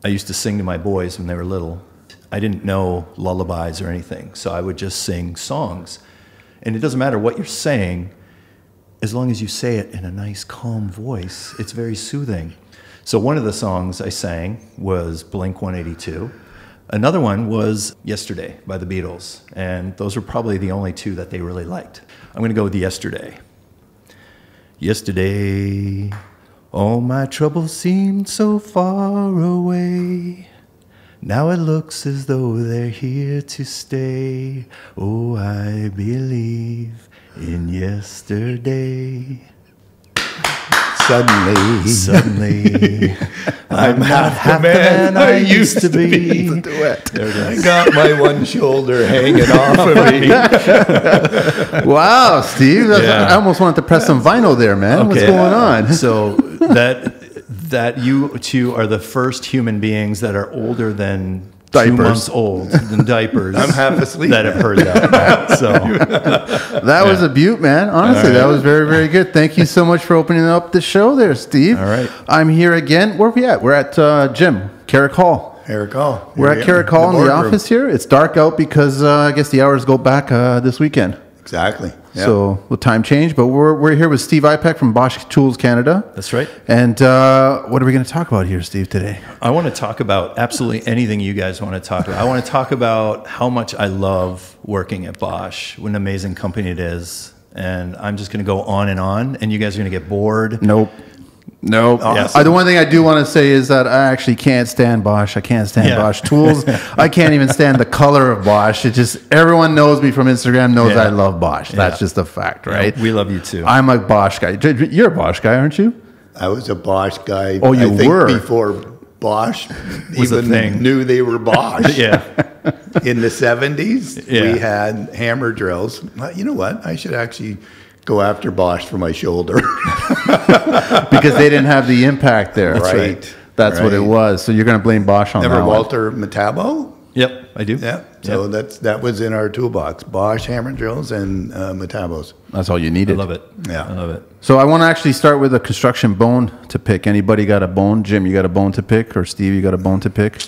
I used to sing to my boys when they were little. I didn't know lullabies or anything, so I would just sing songs. And it doesn't matter what you're saying, as long as you say it in a nice, calm voice, it's very soothing. So one of the songs I sang was Blink-182. Another one was Yesterday by the Beatles, and those were probably the only two that they really liked. I'm going to go with Yesterday. Yesterday, all my troubles seemed so far away. Now it looks as though they're here to stay. Oh, I believe in yesterday. Suddenly, I'm not half the man I used to be. I got my one shoulder hanging off of me. Wow, Steve. I almost wanted to press some vinyl there, man. Okay. What's going on? So that you two are the first human beings that are older than diapers. 2 months old than diapers. I'm half asleep that have heard that. So that was a beaut, man. Honestly, that was very, very good. Thank you so much for opening up the show there, Steve. All right. I'm here again. Where are we at? We're at Jim, Carrick Hall. Carrick Hall. We're at Carrick Hall in the office here. It's dark out because I guess the hours go back this weekend. Exactly. Yep. So the time changed, but we're here with Steve Ipek from Bosch Tools Canada. That's right. And what are we going to talk about here, Steve, today? I want to talk about absolutely anything you guys want to talk about. I want to talk about how much I love working at Bosch, what an amazing company it is. And I'm just going to go on, and you guys are going to get bored. Nope. Awesome. The one thing I do want to say is that I actually can't stand Bosch. I can't stand Bosch Tools. I can't even stand the color of Bosch. It just, everyone knows me from Instagram, knows I love Bosch. That's just a fact, right? We love you too. I'm a Bosch guy. You're a Bosch guy, aren't you? I was a Bosch guy. Oh, you were? Before Bosch even knew they were Bosch. In the 70s, we had hammer drills. Well, you know what? I should actually go after Bosch for my shoulder. Because they didn't have the impact there. That's right. That's what it was. So you're going to blame Bosch on that one. Walter Metabo? Yep, I do. Yeah. So that was in our toolbox. Bosch hammer drills and Metabos. That's all you needed. I love it. Yeah. I love it. So I want to actually start with a construction bone to pick. Anybody got a bone? Jim, you got a bone to pick? Or Steve, you got a bone to pick?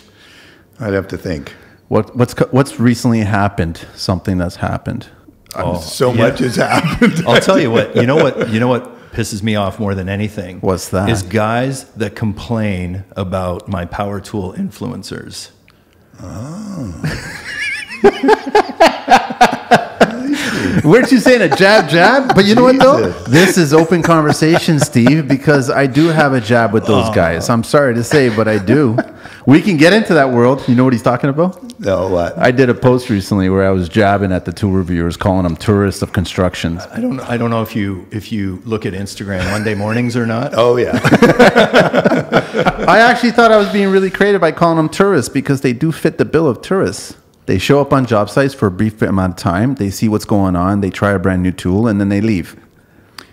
I'd have to think. What's recently happened? Something that's happened. Much has happened. I'll tell you what. You know what pisses me off more than anything? What's that? Is guys that complain about my power tool influencers. Oh. Weren't you saying a jab? But you know what, though? This is open conversation, Steve, because I do have a jab with those guys. I'm sorry to say, but I do. We can get into that world. You know what he's talking about? No, what? I did a post recently where I was jabbing at the tool reviewers, calling them tourists of construction. I don't know if you look at Instagram Monday mornings or not. Oh, yeah. I actually thought I was being really creative by calling them tourists because they do fit the bill of tourists. They show up on job sites for a brief amount of time. They see what's going on. They try a brand new tool, and then they leave.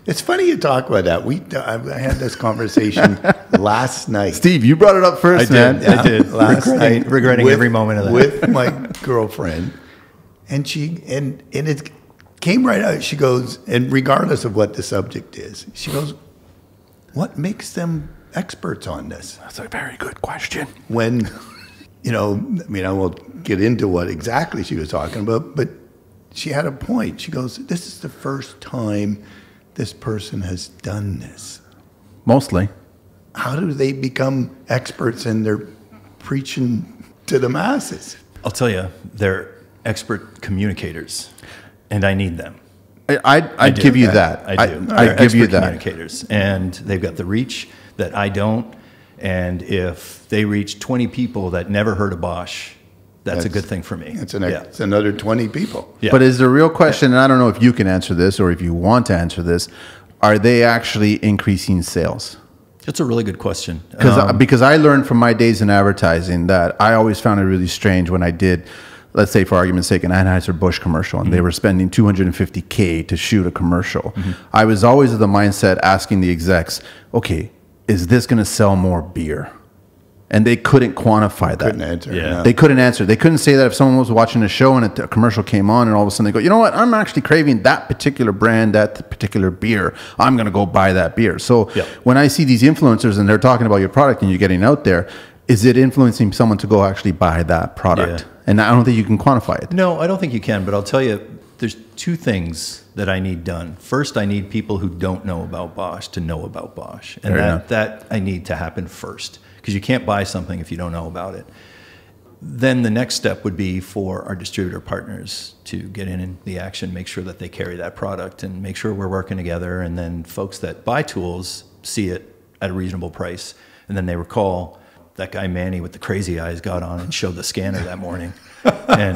It's funny you talk about that. I had this conversation last night. Steve, you brought it up first, man. I did. Last night, regretting every moment of that. With my girlfriend, and it came right out. She goes, and regardless of what the subject is, she goes, "What makes them experts on this?" That's a very good question. When, I won't get into what exactly she was talking about, but she had a point. She goes, "This is the first time this person has done this." Mostly. How do they become experts and they're preaching to the masses? I'll tell you, they're expert communicators, and I need them. I'd give you that. I do. I'd give you that. Communicators, and they've got the reach that I don't. And if they reach 20 people that never heard of Bosch, that's a good thing for me. It's another 20 people. Yeah. But is the real question, and I don't know if you can answer this or if you want to answer this, are they actually increasing sales? That's a really good question. Because I learned from my days in advertising that I always found it really strange when I did, let's say for argument's sake, an Anheuser-Busch commercial, and they were spending $250K to shoot a commercial. I was always of the mindset asking the execs, okay, is this going to sell more beer? And they couldn't quantify that. Couldn't answer. Yeah. No. They couldn't answer. They couldn't say that if someone was watching a show and a commercial came on and all of a sudden they go, you know what, I'm actually craving that particular brand, that particular beer. I'm going to go buy that beer. So when I see these influencers and they're talking about your product and you're getting out there, Is it influencing someone to go actually buy that product? Yeah. And I don't think you can quantify it. No, I don't think you can, but I'll tell you, there's two things that I need done. First, I need people who don't know about Bosch to know about Bosch. And that I need to happen first, because you can't buy something if you don't know about it. Then the next step would be for our distributor partners to get in the action, make sure that they carry that product and make sure we're working together. And then folks that buy tools see it at a reasonable price. And then they recall that guy Manny with the crazy eyes got on and showed the scanner that morning. And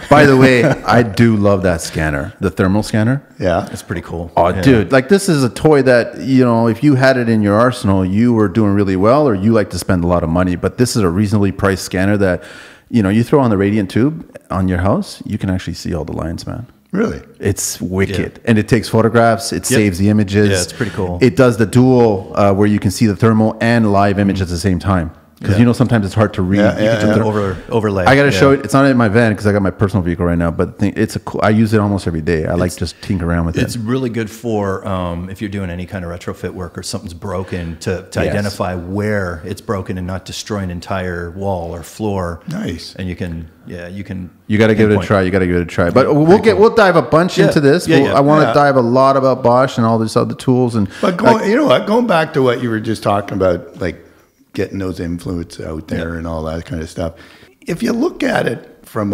by the way, I do love that scanner, the thermal scanner. Yeah, it's pretty cool. Oh, yeah. Dude, like this is a toy that, you know, if you had it in your arsenal, you were doing really well, or you like to spend a lot of money. But this is a reasonably priced scanner that, you know, you throw on the radiant tube on your house, you can actually see all the lines, man. Really? It's wicked. And it takes photographs. It saves the images. Yeah, it's pretty cool. It does the dual where you can see the thermal and live image at the same time. Because, you know, sometimes it's hard to read. Overlay. I got to show it. It's not in my van because I got my personal vehicle right now. But it's I use it almost every day. I like just tinker around with it. It's really good for if you're doing any kind of retrofit work or something's broken to identify where it's broken and not destroy an entire wall or floor. Nice. And you can. You got to give it a try. You got to give it a try. But we'll dive a bunch into this. I want to dive a lot about Bosch and all these other tools. But you know what? Going back to what you were just talking about, like getting those influence out there and all that kind of stuff. If you look at it from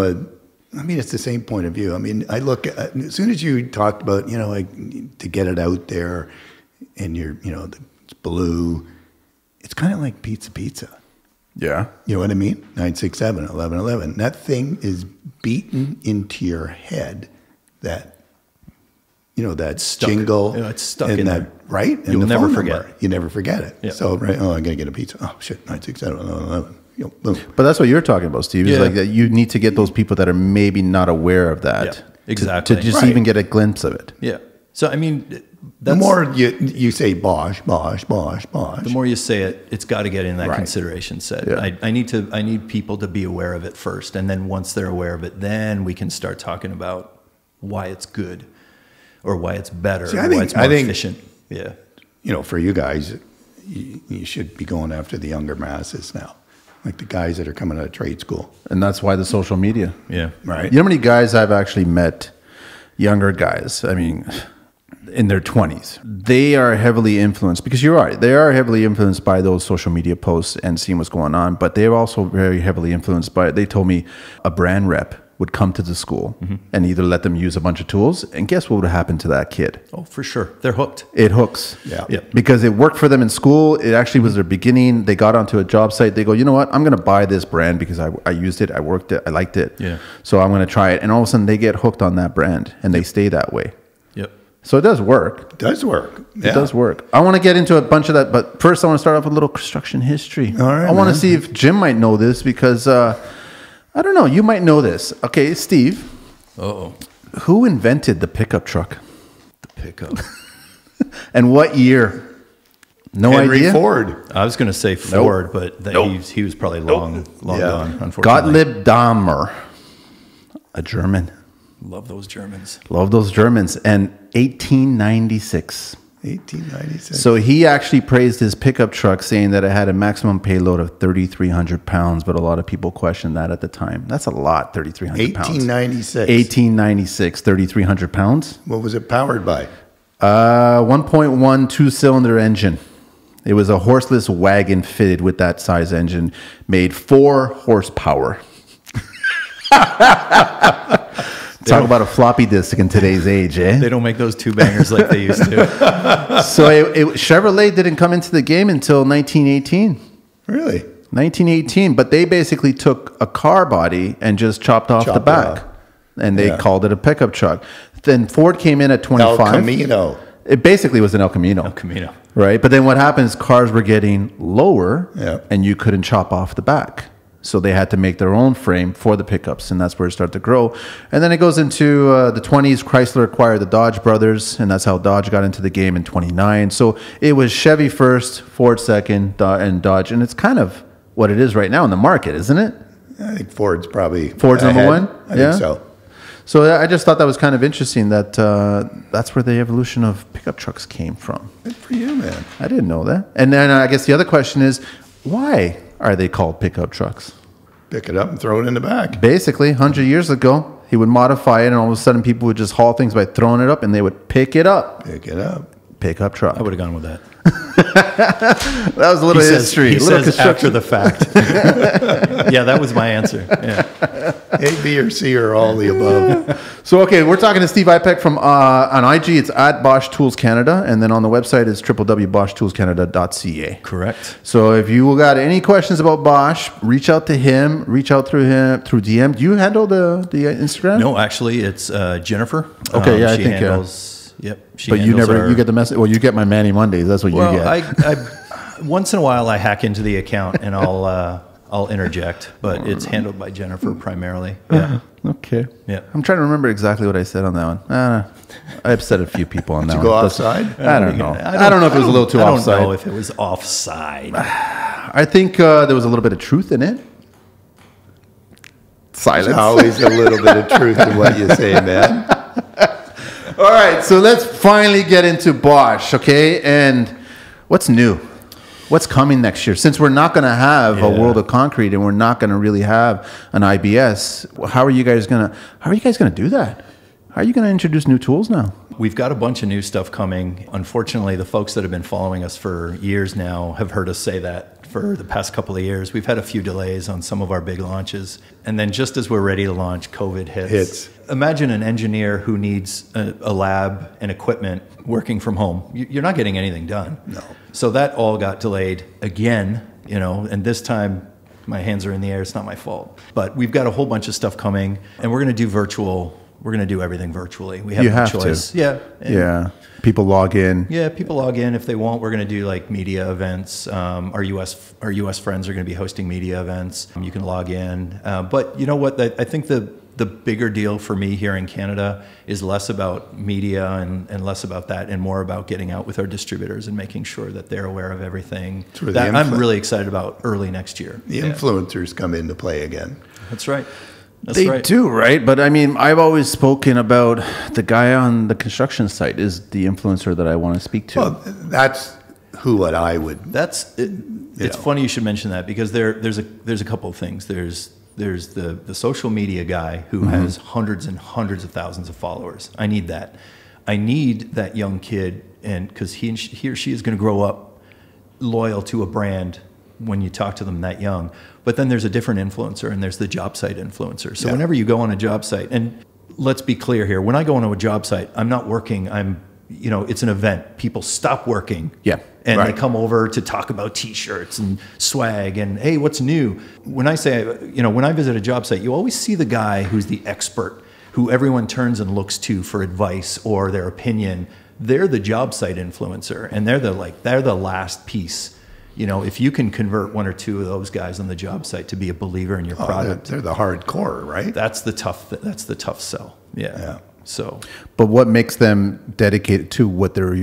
it's the same point of view. I mean, I look at, as soon as you talked about, you know, like to get it out there and it's blue, it's kind of like pizza. Yeah. You know what I mean? 967, 1111. That thing is beaten into your head, that, you know, that jingle. You know, it's stuck in that, there. Right? And You'll never forget it. You never forget it. Yeah. So, right, I got to get a pizza. Oh, shit, 967, 1111. You know, boom. But that's what you're talking about, Steve. Is like that you need to get those people that are maybe not aware of that. Yeah, exactly. To just even get a glimpse of it. Yeah. So, I mean, the more you say Bosch, the more you say it, it's got to get in that consideration set. Yeah. I need people to be aware of it first, and then once they're aware of it, then we can start talking about why it's good, or why it's better, or why it's more efficient. Yeah, you know, for you guys, you should be going after the younger masses now, like the guys that are coming out of trade school, and that's why the social media. Yeah, right. You know how many guys I've actually met, younger guys. I mean, in their 20s, they are heavily influenced, because you're right, they are heavily influenced by those social media posts and seeing what's going on, but they're also very heavily influenced by, they told me a brand rep would come to the school and either let them use a bunch of tools, and guess what would happen to that kid? Oh, for sure. They're hooked. It hooks. Yeah. Because it worked for them in school. It actually was their beginning. They got onto a job site. They go, you know what? I'm going to buy this brand because I used it. I worked it. I liked it. Yeah. So I'm going to try it. And all of a sudden they get hooked on that brand and they stay that way. Yep. So it does work. It does work. Yeah. It does work. I want to get into a bunch of that, but first I want to start off with a little construction history. All right, I want to see if Jim might know this, because I don't know, you might know this. Okay, Steve. Uh-oh. Who invented the pickup truck? The pickup. And what year? No Henry idea. Ford. I was going to say Ford, but he was probably long gone, unfortunately. Gottlieb Daimler, a German. Love those Germans. Love those Germans. And 1896. 1896. So he actually praised his pickup truck, saying that it had a maximum payload of 3,300 pounds, but a lot of people questioned that at the time. That's a lot, 3,300 pounds. 1896. 1896, 3,300 pounds. What was it powered by? 1.1 two-cylinder engine. It was a horseless wagon fitted with that size engine, made 4 horsepower. Talk about a floppy disk in today's age, eh? They don't make those two bangers like they used to. So Chevrolet didn't come into the game until 1918. Really? 1918, but they basically took a car body and just chopped off the back. And they called it a pickup truck. Then Ford came in at 25. El Camino. It basically was an El Camino. El Camino. Right? But then what happens, cars were getting lower and you couldn't chop off the back. So they had to make their own frame for the pickups, and that's where it started to grow. And then it goes into the 20s. Chrysler acquired the Dodge brothers, and that's how Dodge got into the game in 29. So it was Chevy first, Ford second, and Dodge. And it's kind of what it is right now in the market, isn't it? I think Ford's probably number one? I think so. So I just thought that was kind of interesting that that's where the evolution of pickup trucks came from. Good for you, man. I didn't know that. And then I guess the other question is, why? are they called pickup trucks? Pick it up and throw it in the back. Basically, 100 years ago, he would modify it, and all of a sudden people would just haul things by throwing it up, and they would pick it up. Pick it up. Pickup truck. I would have gone with that. That was a little history. He says after the fact. Yeah, that was my answer. Yeah. A, B, or C, or all the above. So, okay, we're talking to Steve Ipek from, on IG, it's at Bosch Tools Canada, and then on the website is www.boschtoolscanada.ca. Correct. So if you got any questions about Bosch, reach out to him, reach out through DM. Do you handle the Instagram? No, actually, it's Jennifer. Okay, yeah, I she think, handles, yep. But you never, you get the message, well, you get my Manny Mondays, that's what you get. I once in a while I hack into the account and I'll interject, but it's handled by Jennifer primarily. Yeah. Okay. Yeah. I'm trying to remember exactly what I said on that one. I upset a few people on that one. Did you go offside? I don't know. I don't know if it was a little too offside. I don't know if it was offside. I think there was a little bit of truth in it. Silence. There's always a little bit of truth in what you say, man. All right, so let's finally get into Bosch, okay? And what's new? What's coming next year? Since we're not going to have a World of Concrete and we're not going to really have an IBS, how are you guys going to do that? How are you going to introduce new tools now? We've got a bunch of new stuff coming. Unfortunately, the folks that have been following us for years now have heard us say that for the past couple of years. We've had a few delays on some of our big launches. And then just as we're ready to launch, COVID hits. Imagine an engineer who needs a lab and equipment working from home. You're not getting anything done. No. So that all got delayed again, you know, and this time my hands are in the air. It's not my fault. But we've got a whole bunch of stuff coming, and we're going to do virtual. We're going to do everything virtually. We have no choice. Yeah. Yeah. People log in. Yeah, people log in if they want. We're going to do like media events. Our US friends are going to be hosting media events. You can log in. But you know what? I think the bigger deal for me here in Canada is less about media and less about that and more about getting out with our distributors and making sure that they're aware of everything. That I'm really excited about early next year. The influencers come into play again. That's right. They do, right? But I mean, I've always spoken about the guy on the construction site is the influencer that I want to speak to. Well, that's what I would. It's funny you should mention that because there's a couple of things. There's the social media guy who has hundreds and hundreds of thousands of followers. I need that. I need that young kid, and because he or she is going to grow up loyal to a brand when you talk to them that young. But then there's a different influencer, and there's the job site influencer. So whenever you go on a job site, and let's be clear here, when I go onto a job site, I'm not working. It's an event. People stop working. Yeah. And they come over to talk about T-shirts and swag and, hey, what's new? When I say, when I visit a job site, you always see the guy who's the expert, who everyone turns and looks to for advice or their opinion. They're the job site influencer, and they're the last piece. If you can convert one or two of those guys on the job site to be a believer in your product, they're the hardcore, right? That's the tough sell. Yeah. So, but what makes them dedicated to what they're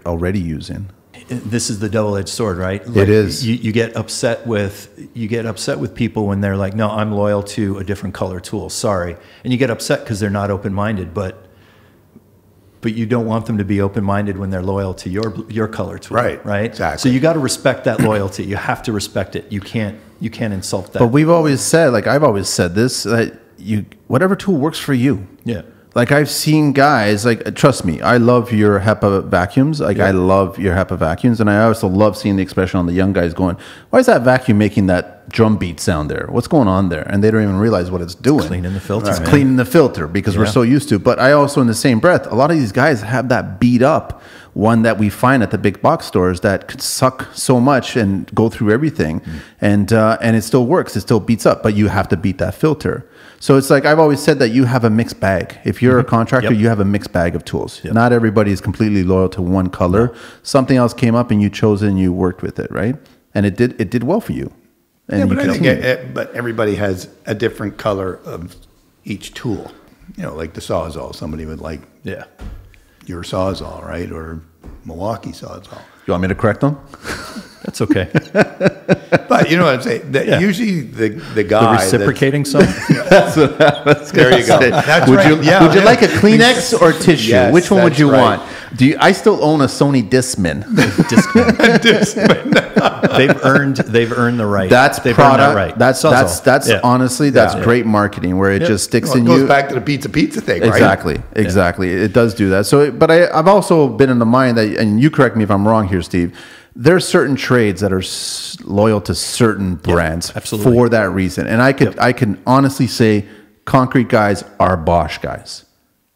already using? This is the double-edged sword, right? It is. You get upset with people when they're like, no, I'm loyal to a different color tool. Sorry, and you get upset because they're not open-minded, but you don't want them to be open-minded when they're loyal to your color tool, right? Exactly. So you got to respect that loyalty. You have to respect it. You can't insult that. But we've always said, I've always said this, that whatever tool works for you. Yeah. I've seen guys, trust me, I love your HEPA vacuums. I love your HEPA vacuums. And I also love seeing the expression on the young guys going, why is that vacuum making that drum beat sound there? What's going on there? And they don't even realize what it's doing. Cleaning the filter. It's cleaning the filter because we're so used to. But I also, in the same breath, a lot of these guys have that beat up one that we find at the big box stores that could suck so much and go through everything. And it still works. It still beats up, but you have to beat that filter. So it's I've always said that you have a mixed bag. If you're a contractor, you have a mixed bag of tools. Not everybody is completely loyal to one color. Something else came up and you chose it and you worked with it, right? And it did well for you. And but everybody has a different color of each tool. Like the Sawzall. Somebody would like your Sawzall, right? Or Milwaukee Sawzall. You want me to correct them? That's okay. But you know what I'm saying? Usually the guy... The reciprocating some? That's what I was There you go. Would you like a Kleenex or tissue? Which one would you want? I still own a Sony Discman. They've earned the right. That's they've product. Earned that right. That's honestly, that's great marketing where it just sticks in you. It goes back to the pizza thing, right? Exactly. It does do that. So, but I've also been in the mind that, and you correct me if I'm wrong here, Steve, there's certain trades that are loyal to certain brands for that reason. And I can honestly say concrete guys are Bosch guys.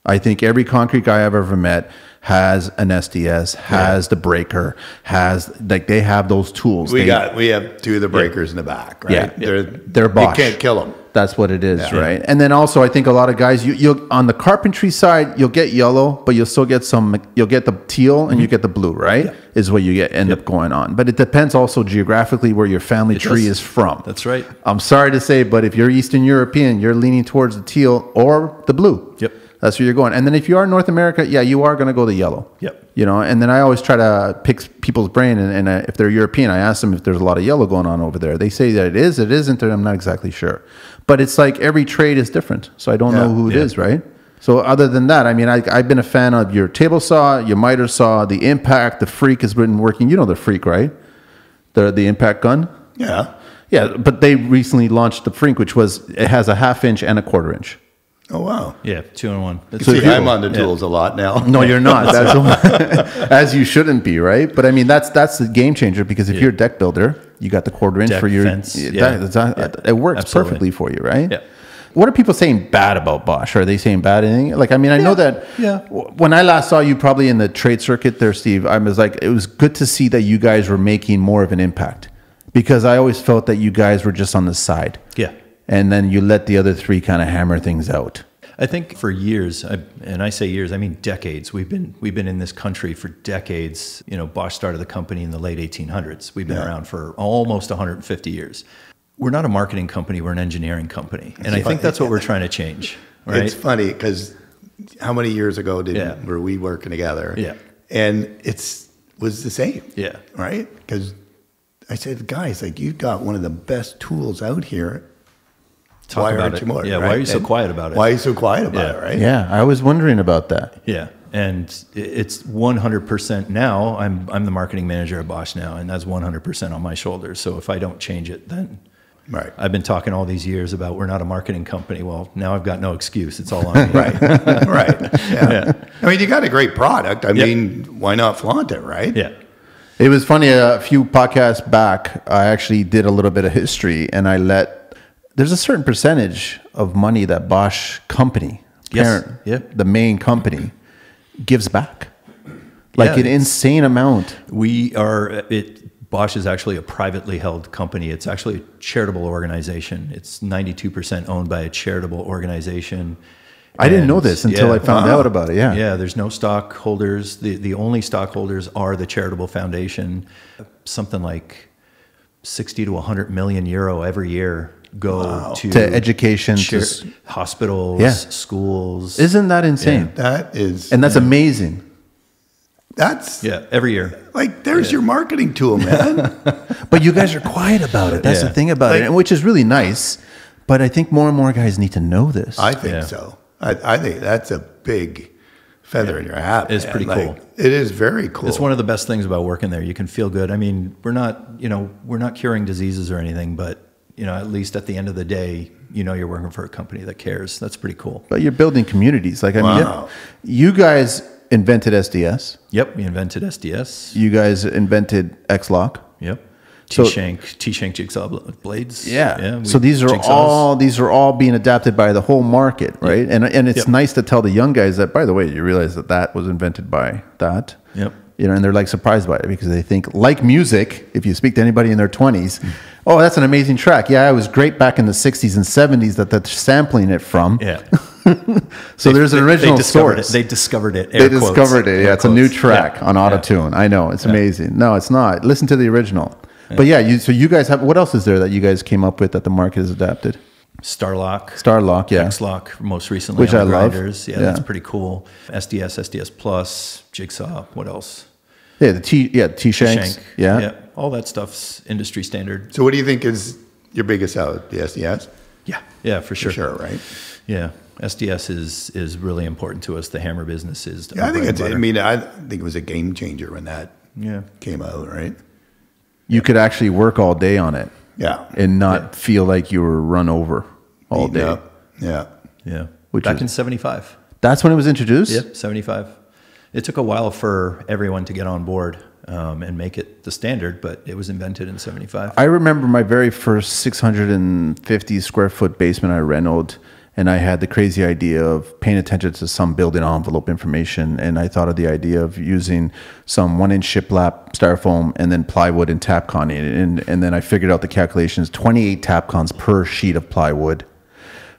I think every concrete guy I've ever met has an SDS, has the breaker, they have those tools. We have two of the breakers in the back, right? Yeah. They're Bosch. You can't kill them. That's what it is, right? And then also, I think a lot of guys, you'll on the carpentry side, you'll get yellow, but you'll still get you'll get the teal and you get the blue, right? Yeah. Is what you end up going on. But it depends also geographically where your family tree is from. That's right. I'm sorry to say, but if you're Eastern European, you're leaning towards the teal or the blue. Yep. That's where you're going. And then if you are North America, you are going to go the yellow. Yep. And then I always try to pick people's brain. And if they're European, I ask them if there's a lot of yellow going on over there. They say that it is, it isn't, and I'm not exactly sure. But it's like every trade is different. So I don't know who it is, right? So other than that, I mean, I've been a fan of your table saw, your miter saw, the Impact, the Freak has been working. You know the Freak, right? The Impact gun? Yeah. Yeah, but they recently launched the Freak, it has a 1/2 inch and a 1/4 inch. Oh, wow. Yeah, 2-in-1. So I'm on the tools a lot now. No, you're not. As you shouldn't be, right? But I mean, that's the game changer because if you're a deck builder, you got the 1/4 inch for your fence. It works perfectly for you, right? Yeah. What are people saying bad about Bosch? Are they saying bad anything? Like, I mean, I know that when I last saw you probably in the trade circuit there, Steve, I was like, it was good to see that you guys were making more of an impact because I always felt that you guys were just on the side. Yeah. And then you let the other three kind of hammer things out. I think for years, and I say years, I mean decades. We've been in this country for decades. Bosch started the company in the late 1800s. We've been around for almost 150 years. We're not a marketing company. We're an engineering company, and I think that's what we're trying to change. Right? It's funny because how many years ago were we working together? Yeah, and was the same. Yeah, right. Because I said, guys, like you've got one of the best tools out here. Why aren't you more? Yeah, why are you so quiet about it? Why are you so quiet about it, right? Yeah, I was wondering about that. Yeah, and it's 100% now. I'm the marketing manager at Bosch now, and that's 100% on my shoulders. So if I don't change it, then I've been talking all these years about we're not a marketing company. Well, now I've got no excuse. It's all on me. Right. Yeah. I mean, you got a great product. I mean, why not flaunt it, right? Yeah. It was funny. A few podcasts back, I actually did a little bit of history, and there's a certain percentage of money that Bosch company, the main company, gives back. Like an insane amount. Bosch is actually a privately held company. It's actually a charitable organization. It's 92% owned by a charitable organization. I didn't know this until I found out about it. Yeah. Yeah, there's no stockholders. The only stockholders are the charitable foundation. Something like 60 to 100 million euro every year go to education, to hospitals, schools. Isn't that insane? Yeah, that's amazing. That's every year. Like there's your marketing tool, man. But you guys are quiet about it. That's the thing about it, which is really nice. But I think more and more guys need to know this. I think so. I think that's a big feather in your hat. It's pretty cool. It is very cool. It's one of the best things about working there. You can feel good. I mean, we're not curing diseases or anything, but at least at the end of the day, you're working for a company that cares. That's pretty cool. But you're building communities. Like, I mean, you guys invented SDS. Yep, we invented SDS. You guys invented X-Lock. Yep. T-shank jigsaw blades. Yeah. So these are all being adapted by the whole market, right? Yep. And it's nice to tell the young guys that, by the way, you realize that was invented by that. Yep. And they're like surprised by it because they think, like music, if you speak to anybody in their 20s, oh, that's an amazing track. Yeah, it was great back in the 60s and 70s that they're sampling it from. Yeah. So there's an original source. They discovered it. They discovered it. Yeah, it's a new track on Auto-Tune. I know. It's amazing. No, it's not. Listen to the original. Yeah. But so you guys have, what else is there that you guys came up with that the market has adapted? Starlock, yeah. X-Lock, most recently. Which on I love. Grinders. Yeah, that's pretty cool. SDS Plus, Jigsaw, what else? Yeah, T-shanks. Yeah. All that stuff's industry standard. So what do you think is your biggest seller? The SDS? Yeah, for sure. For sure, right? Yeah. SDS is really important to us. The hammer business is. Yeah, I think I think it was a game changer when that came out, right? You could actually work all day on it. Yeah. And not feel like you were run over all day. Up. Yeah. Yeah. Back in 75. That's when it was introduced? Yep, 75. It took a while for everyone to get on board and make it the standard, but it was invented in 75. I remember my very first 650 square foot basement I renoed, and I had the crazy idea of paying attention to some building envelope information, and I thought of the idea of using some 1-inch shiplap styrofoam and then plywood and Tapcon in it, and then I figured out the calculations, 28 Tapcons per sheet of plywood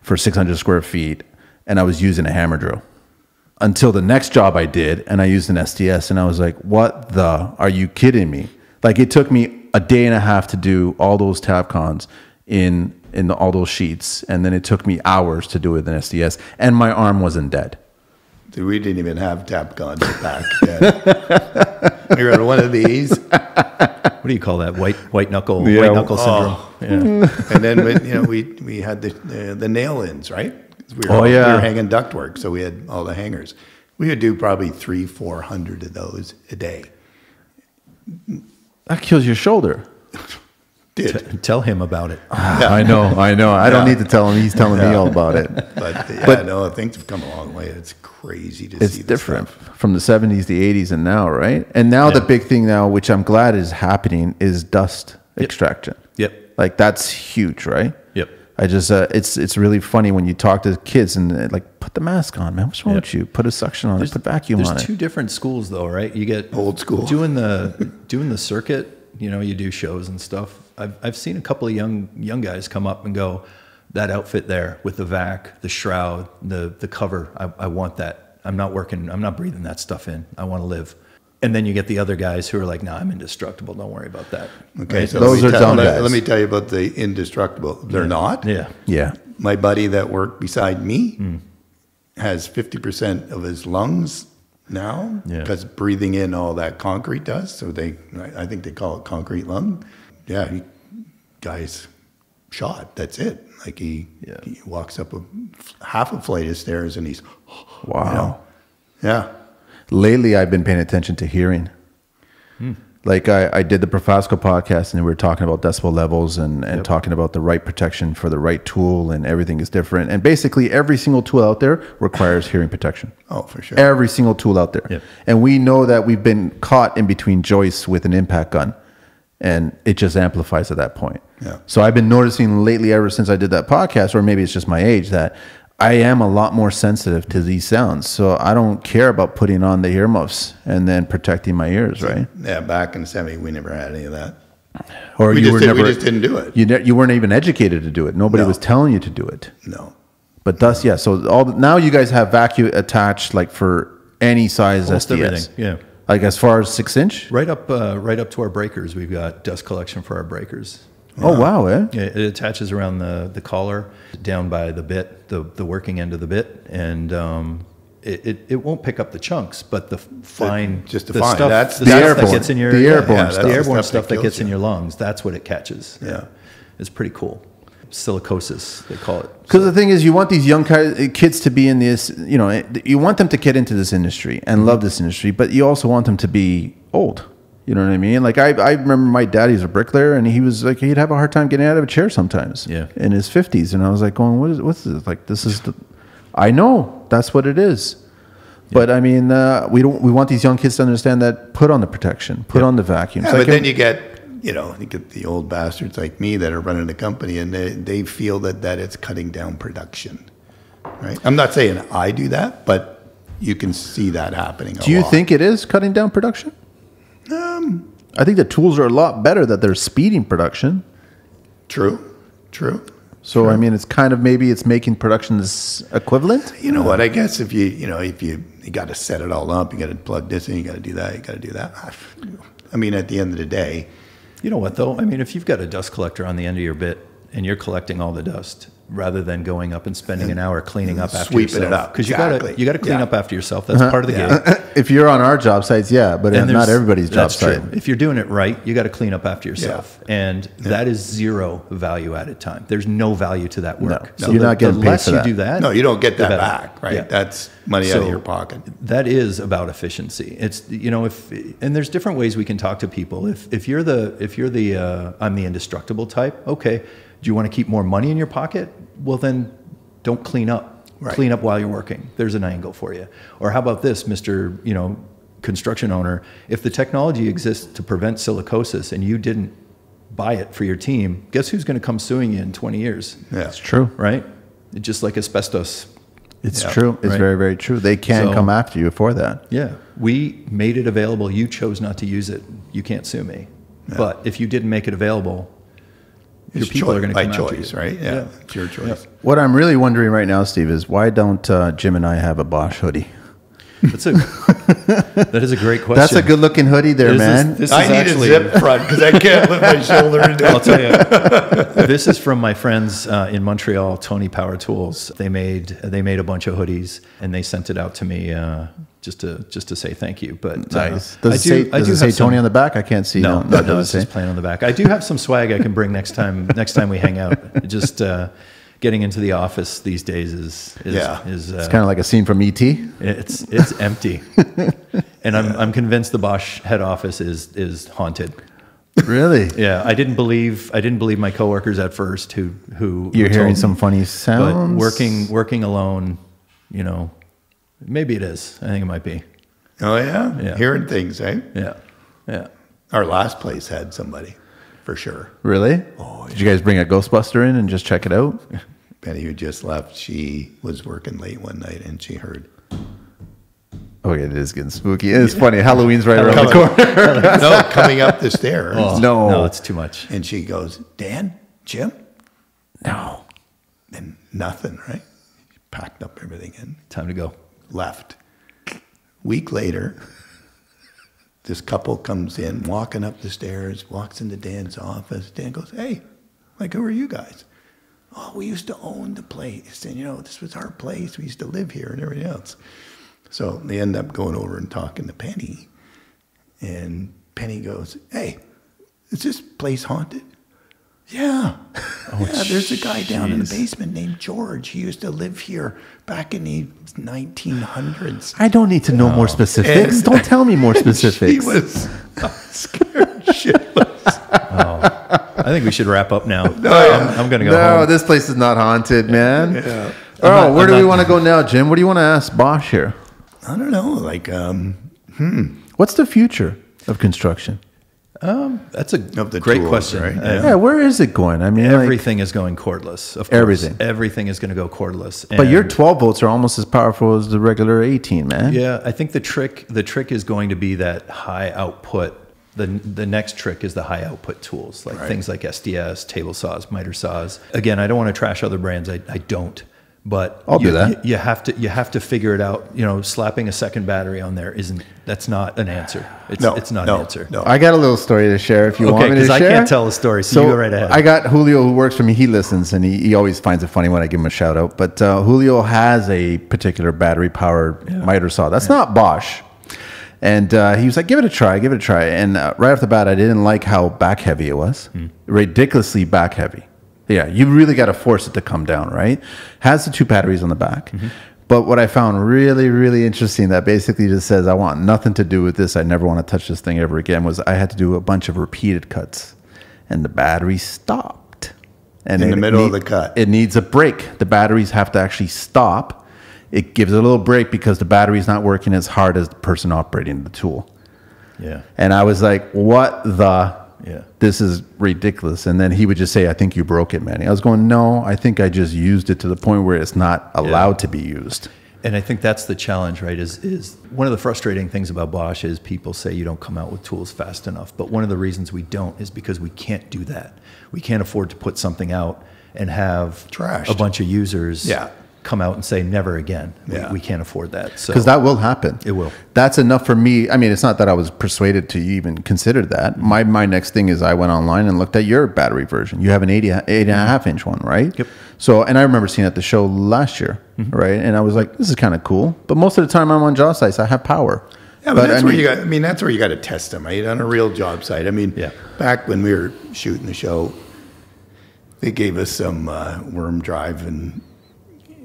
for 600 square feet, and I was using a hammer drill. Until the next job I did, and I used an SDS, and I was like, what the, are you kidding me? Like, it took me a day and a half to do all those Tapcons in all those sheets, and then it took me hours to do it with an SDS, and my arm wasn't dead. Dude, we didn't even have Tapcons back then. We were on one of these. What do you call that? White knuckle syndrome. Yeah. And then we had the nail ins, right? We were hanging ductwork, so we had all the hangers. We would do probably 300-400 of those a day. That kills your shoulder. Tell him about it. I know. I don't need to tell him. He's telling me all about it. But no, things have come a long way. It's crazy to see. It's different from the 70s, the 80s, and now, right? And now the big thing now, which I'm glad is happening, is dust extraction. Yep. Like, that's huge, right? Yep. I just it's really funny when you talk to kids and like, put the mask on, man. What's wrong with you? Put a suction on it. Put vacuum on it. There's two different schools though, right? You get old school doing the circuit. You do shows and stuff. I've seen a couple of young guys come up and go, that outfit there with the vac, the shroud, the cover. I want that. I'm not breathing that stuff in. I want to live. And then you get the other guys who are like, no, I'm indestructible. Don't worry about that. Okay, right? so those are dumb guys. Let me tell you about the indestructible. They're not. Yeah. My buddy that worked beside me has 50% of his lungs now because breathing in all that concrete dust. So I think they call it concrete lung. Yeah, guy's shot. That's it. Like he walks up half a flight of stairs and he's wow. Yeah. Lately, I've been paying attention to hearing. Like I did the Profasco podcast, and we were talking about decibel levels and talking about the right protection for the right tool, and everything is different. And basically, every single tool out there requires hearing protection. Oh, for sure. Every single tool out there. Yep. And we know that we've been caught in between joists with an impact gun, and it just amplifies at that point. Yeah. So I've been noticing lately, ever since I did that podcast, or maybe it's just my age, that I am a lot more sensitive to these sounds. So I don't care about putting on the earmuffs and then protecting my ears, right? Yeah, back in the 70s, we never had any of that. Or we just didn't do it. You weren't even educated to do it. Nobody was telling you to do it. No. But dust, so now you guys have vacuum attached, like, for any size Almost SDS. everything, yeah. Like as far as 6-inch? Right up to our breakers. We've got dust collection for our breakers. Oh, wow, eh? Yeah, it attaches around the collar, down by the bit, the working end of the bit, and it won't pick up the chunks, but the fine, the stuff, that's the the stuff airborne, that gets in your the airborne the stuff. airborne stuff that gets in your lungs. That's what it catches. Yeah, it's pretty cool. Silicosis, they call it. Because the thing is, you want these young kids to be in this, you want them to get into this industry and love this industry, but you also want them to be old. You know what I mean? Like I remember my dad, he's a bricklayer, and he was like, he'd have a hard time getting out of a chair sometimes. Yeah. In his 50s, and I was like, what's this? Like, this is I know that's what it is. Yeah. But I mean, we want these young kids to understand that. Put on the protection, put on the vacuum. Yeah, but then you get the old bastards like me that are running the company, and they feel that it's cutting down production. Right? I'm not saying I do that, but you can see that happening. Do you think it is cutting down production? I think the tools are a lot better, that they're speeding production. True. So, I mean, it's kind of, maybe it's making production this equivalent. You know what? I guess if you got to set it all up, you got to plug this in, you got to do that. I mean, at the end of the day. You know what, though? I mean, if you've got a dust collector on the end of your bit and you're collecting all the dust rather than going up and spending an hour cleaning up after sweeping yourself. it up. Because Exactly. you got to clean up after yourself. That's part of the game. If you're on our job sites, yeah, but not everybody's job site. True. If you're doing it right, you got to clean up after yourself, and that is zero value added time. There's no value to that work. No. So you're not getting paid for that. The less you do that, No, you don't get that back, right? Yeah. That's money out of your pocket. That is about efficiency. It's, you know, and there's different ways we can talk to people. If you're the I'm the indestructible type, okay. Do you want to keep more money in your pocket? Well, then don't clean up. Right. Clean up while you're working. There's an angle for you. Or how about this, Mr. Construction owner? If the technology exists to prevent silicosis and you didn't buy it for your team, guess who's going to come suing you in 20 years? Yeah, it's true. Right? Just like asbestos. It's true. It's very, very true. They can come after you for that. Yeah. We made it available. You chose not to use it. You can't sue me. Yeah. But if you didn't make it available, your people are going to come after you. Right? Yeah. It's your choice. Yeah. What I'm really wondering right now, Steve, is why don't Jim and I have a Bosch hoodie? That is a great question. That's a good looking hoodie there, man. I need a zip front because I can't lift my shoulder into it. I'll tell you, this is from my friends in Montreal, Tony Power Tools. They made a bunch of hoodies and they sent it out to me just to say thank you. But nice. Does it say Tony on the back? I can't see. No, it says plain on the back. I do have some swag I can bring next time we hang out. Just getting into the office these days is it's kind of like a scene from E.T. It's empty, and I'm convinced the Bosch head office is haunted. Really? Yeah, I didn't believe my coworkers at first who you're hearing some funny sounds. But working alone, maybe it is. I think it might be. Oh yeah, hearing things, eh? Yeah. Our last place had somebody, for sure. Really? Oh, did you guys bring a Ghostbuster in and just check it out? Penny, who just left, she was working late one night and she heard. Okay, it is getting spooky. It's funny. Halloween's right around the corner. No, coming up the stairs. Oh, no, it's too much. And she goes, Dan, Jim? No. And nothing, right? She packed up everything and time to go. Left. Week later, this couple comes in, walking up the stairs, walks into Dan's office. Dan goes, hey, who are you guys? Oh, we used to own the place. And, this was our place. We used to live here and everything else. So they end up going over and talking to Penny. And Penny goes, hey, is this place haunted? Yeah. There's a guy down in the basement named George. He used to live here back in the 1900s. I don't need to know more specifics. Don't tell me more specifics. She was scared shitless. I think we should wrap up now. No, I'm going to go home. No, this place is not haunted, man. Yeah. Where do we want to go now, Jim? What do you want to ask Bosch here? I don't know. What's the future of construction? That's a great question. Right? Yeah, where is it going? I mean, everything is going cordless. Of course. Everything is going to go cordless. But your 12 volts are almost as powerful as the regular 18, man. Yeah, I think the trick is going to be that high output. The next trick is the high output tools, like things like SDS, table saws, miter saws. Again, I don't want to trash other brands. I don't. But I'll do that. You have to figure it out. Slapping a second battery on there that's not an answer. It's not an answer. No. I got a little story to share if you want me to share. Okay, because I can't tell a story, so you go right ahead. I got Julio who works for me. He listens and he always finds it funny when I give him a shout out. But Julio has a particular battery powered miter saw. That's not Bosch. And he was like, give it a try. And right off the bat, I didn't like how back heavy it was. Ridiculously back heavy. Yeah, you really got to force it to come down, right? Has the 2 batteries on the back. But what I found really, really interesting that basically just says, I want nothing to do with this. I never want to touch this thing ever again, was I had to do a bunch of repeated cuts. And the battery stopped. And in the middle of the cut. It needs a break. The batteries have to actually stop. It gives it a little break because the battery's not working as hard as the person operating the tool. Yeah. And I was like, what the... Yeah, this is ridiculous. And then he would just say, I think you broke it, Manny. I was going, no, I think I just used it to the point where it's not allowed to be used. And I think that's the challenge, right? Is one of the frustrating things about Bosch is people say you don't come out with tools fast enough. But one of the reasons we don't is because we can't do that. We can't afford to put something out and have trashed. A bunch of users come out and say never again. Yeah. We can't afford that. So Because that will happen. it will. That's enough for me. I mean, it's not that I was persuaded to even consider that. My next thing is I went online and looked at your battery version. You have an 8.5-inch one, right? Yep. So, and I remember seeing it at the show last year, right? And I was like, this is kind of cool. But most of the time I'm on job sites, I have power. Yeah, but that's where you got. I mean, that's where you got to test them, right? On a real job site. I mean, back when we were shooting the show, they gave us some worm drive, and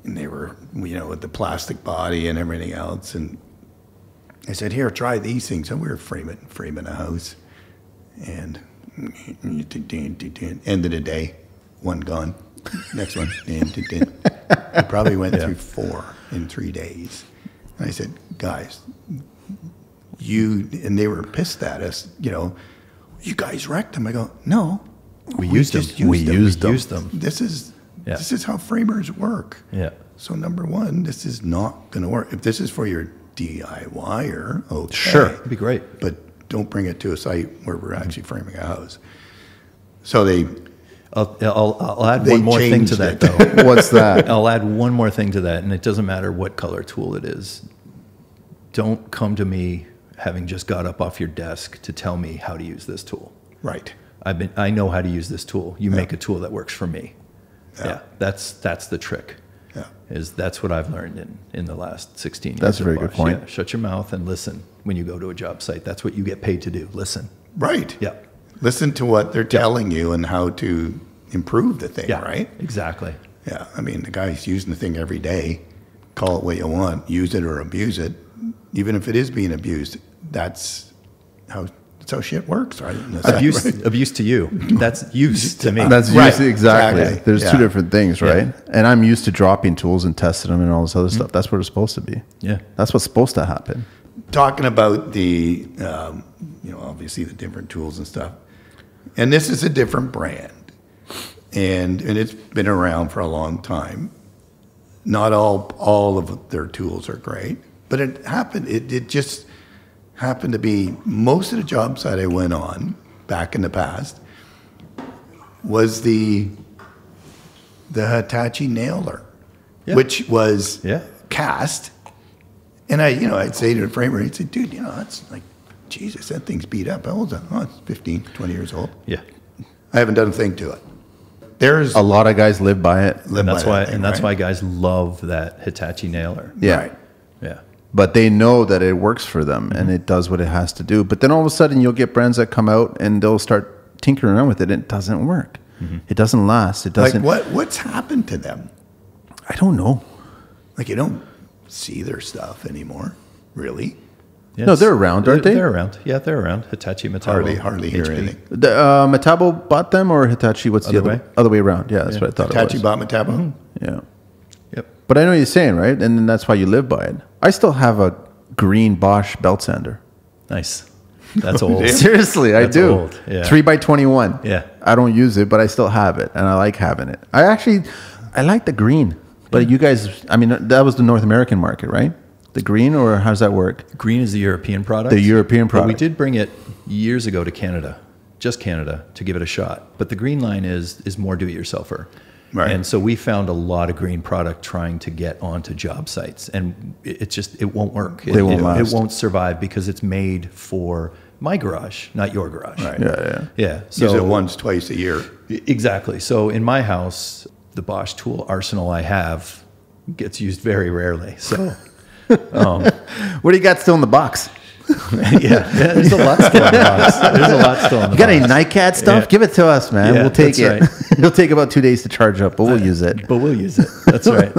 they were, with the plastic body and everything else. And I said, "Here, try these things." And we were framing a house, and end of the day, one gone. Next one, we probably went through 4 in 3 days. And I said, "Guys, and they were pissed at us, you guys wrecked them." I go, "No, we used them. We used them. This is how framers work. Yeah. So number one, this is not going to work. If this is for your DIYer, okay, Sure, it'd be great, but don't bring it to a site where we're actually framing a house." So I'll add one more thing to that, though. What's that? I'll add one more thing to that, and it doesn't matter what color tool it is. Don't come to me having just got up off your desk to tell me how to use this tool. Right. I know how to use this tool. You make a tool that works for me. Yeah, that's the trick. Yeah. That's what I've learned in the last 16 years. That's a very good point. Yeah, shut your mouth and listen when you go to a job site. That's what you get paid to do. Listen. Right. Yeah. Listen to what they're telling you and how to improve the thing, right? Exactly. Yeah. I mean, the guy's using the thing every day. Call it what you want. Use it or abuse it. Even if it is being abused, that's how shit works, right? Abuse to you. That's use to me. That's right. Exactly. There's two different things, right? Yeah. And I'm used to dropping tools and testing them and all this other stuff. That's what it's supposed to be. Yeah. That's what's supposed to happen. Talking about the, obviously the different tools and stuff. And this is a different brand. And it's been around for a long time. Not all of their tools are great. But it just happened to be most of the job site I went on back in the past was the Hitachi nailer, which was cast. And I'd say to the framer, he'd say, "Dude, that's like, Jesus, that thing's beat up. How old is that?" "Oh, it's 15, 20 years old." Yeah. I haven't done a thing to it. There's a lot of guys live by it. And that's why guys love that Hitachi nailer. Yeah. Right. Yeah. But they know that it works for them and it does what it has to do. But then all of a sudden you'll get brands that come out and they'll start tinkering around with it and it doesn't work. It doesn't last. It doesn't. Like what's happened to them? I don't know. Like, you don't see their stuff anymore, really? Yes. No, they're around, aren't they? They're around. Yeah, they're around. Hitachi, Metabo. Hardly hear anything. Metabo bought them or Hitachi? What's the other way around? Yeah, that's what I thought Hitachi it was. bought Metabo? Yeah. Yep. But I know what you're saying, right? And then that's why you live by it. I still have a green Bosch belt sander. Nice. That's old. Seriously, I do. Old. Yeah. 3x21. Yeah. I don't use it, but I still have it, and I like having it. I like the green. But you guys, I mean, that was the North American market, right? The green, or how does that work? Green is the European product. The European product. But we did bring it years ago to Canada, just Canada, to give it a shot. But the green line is more do-it-yourselfer. Right. And so we found a lot of green product trying to get onto job sites, and it won't work. It won't last. It won't survive because it's made for my garage, not your garage. Right. Yeah. So use it once, twice a year. Exactly. So in my house, the Bosch tool arsenal I have gets used very rarely. So what do you got still in the box? yeah, there's a lot still in the box. There's a lot still in the You got box. any NiCad stuff? Yeah. Give it to us, man. Yeah, we'll take it. that's It'll take about 2 days to charge up, but we'll use it. But we'll use it. That's right.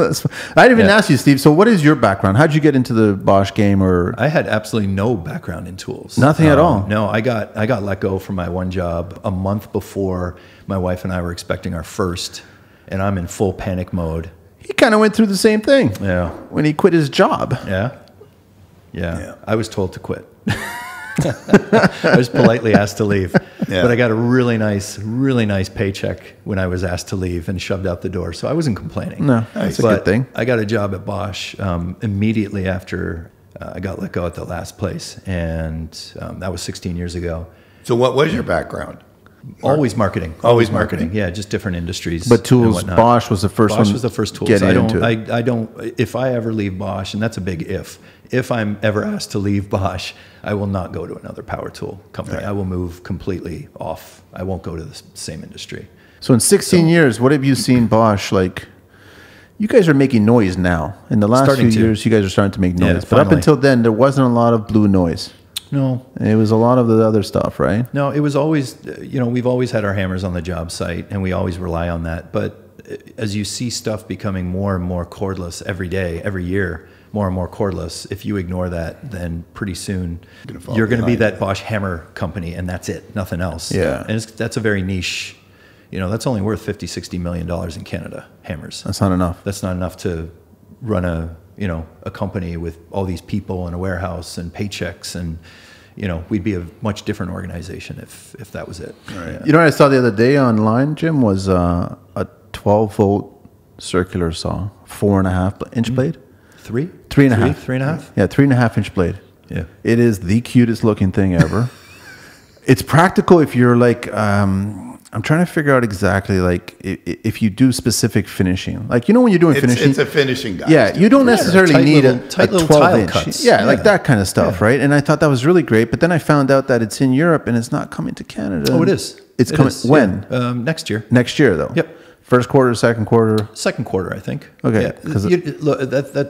I didn't even ask you, Steve. So what is your background? How'd you get into the Bosch game? Or I had absolutely no background in tools. Nothing at all? No, I got let go from my one job a month before my wife and I were expecting our first, and I'm in full panic mode. he kind of went through the same thing. Yeah. When he quit his job. Yeah. I was told to quit. I was politely asked to leave, but I got a really nice paycheck when I was asked to leave and shoved out the door. So I wasn't complaining. No, that's a good thing. I got a job at Bosch immediately after I got let go at the last place, and that was 16 years ago. So what was your background? Always marketing. Always marketing. Yeah, just different industries. But tools, Bosch was the first one. Bosch was the first tools. I don't, if I ever leave Bosch, and that's a big if I'm ever asked to leave Bosch, I will not go to another power tool company. Right. I will move completely off. I won't go to the same industry. So in 16 years, what have you seen Bosch like? You guys are making noise now. In the last few years, you guys are starting to make noise. But up until then, there wasn't a lot of blue noise. No. It was a lot of the other stuff, right? No, it was always, we've always had our hammers on the job site, and we always rely on that. But as you see stuff becoming more and more cordless every day, every year, more and more cordless, if you ignore that, then pretty soon you're going to be that Bosch hammer company, and that's it, nothing else. Yeah. And that's a very niche. That's only worth $50-60 million in Canada, hammers. That's not enough. That's not enough to run a company with all these people in a warehouse and paychecks, and we'd be a much different organization if that was it. Right. Yeah. What I saw the other day online, Jim, was a 12-volt circular saw, 4.5-inch blade. 3.5. 3.5. Yeah, 3.5-inch blade. Yeah. It is the cutest looking thing ever. It's practical if you're like, I'm trying to figure out exactly like if you do specific finishing. Like, when you're doing finishing. It's a finishing guy. Yeah, you don't necessarily need a 12-inch. Cuts. Yeah, like that kind of stuff, right? And I thought that was really great. But then I found out that it's in Europe and it's not coming to Canada. Oh, it is. It's coming. When? Yeah. Next year. Next year, though. Yep. First quarter, second quarter? Second quarter, I think. Okay. Yeah.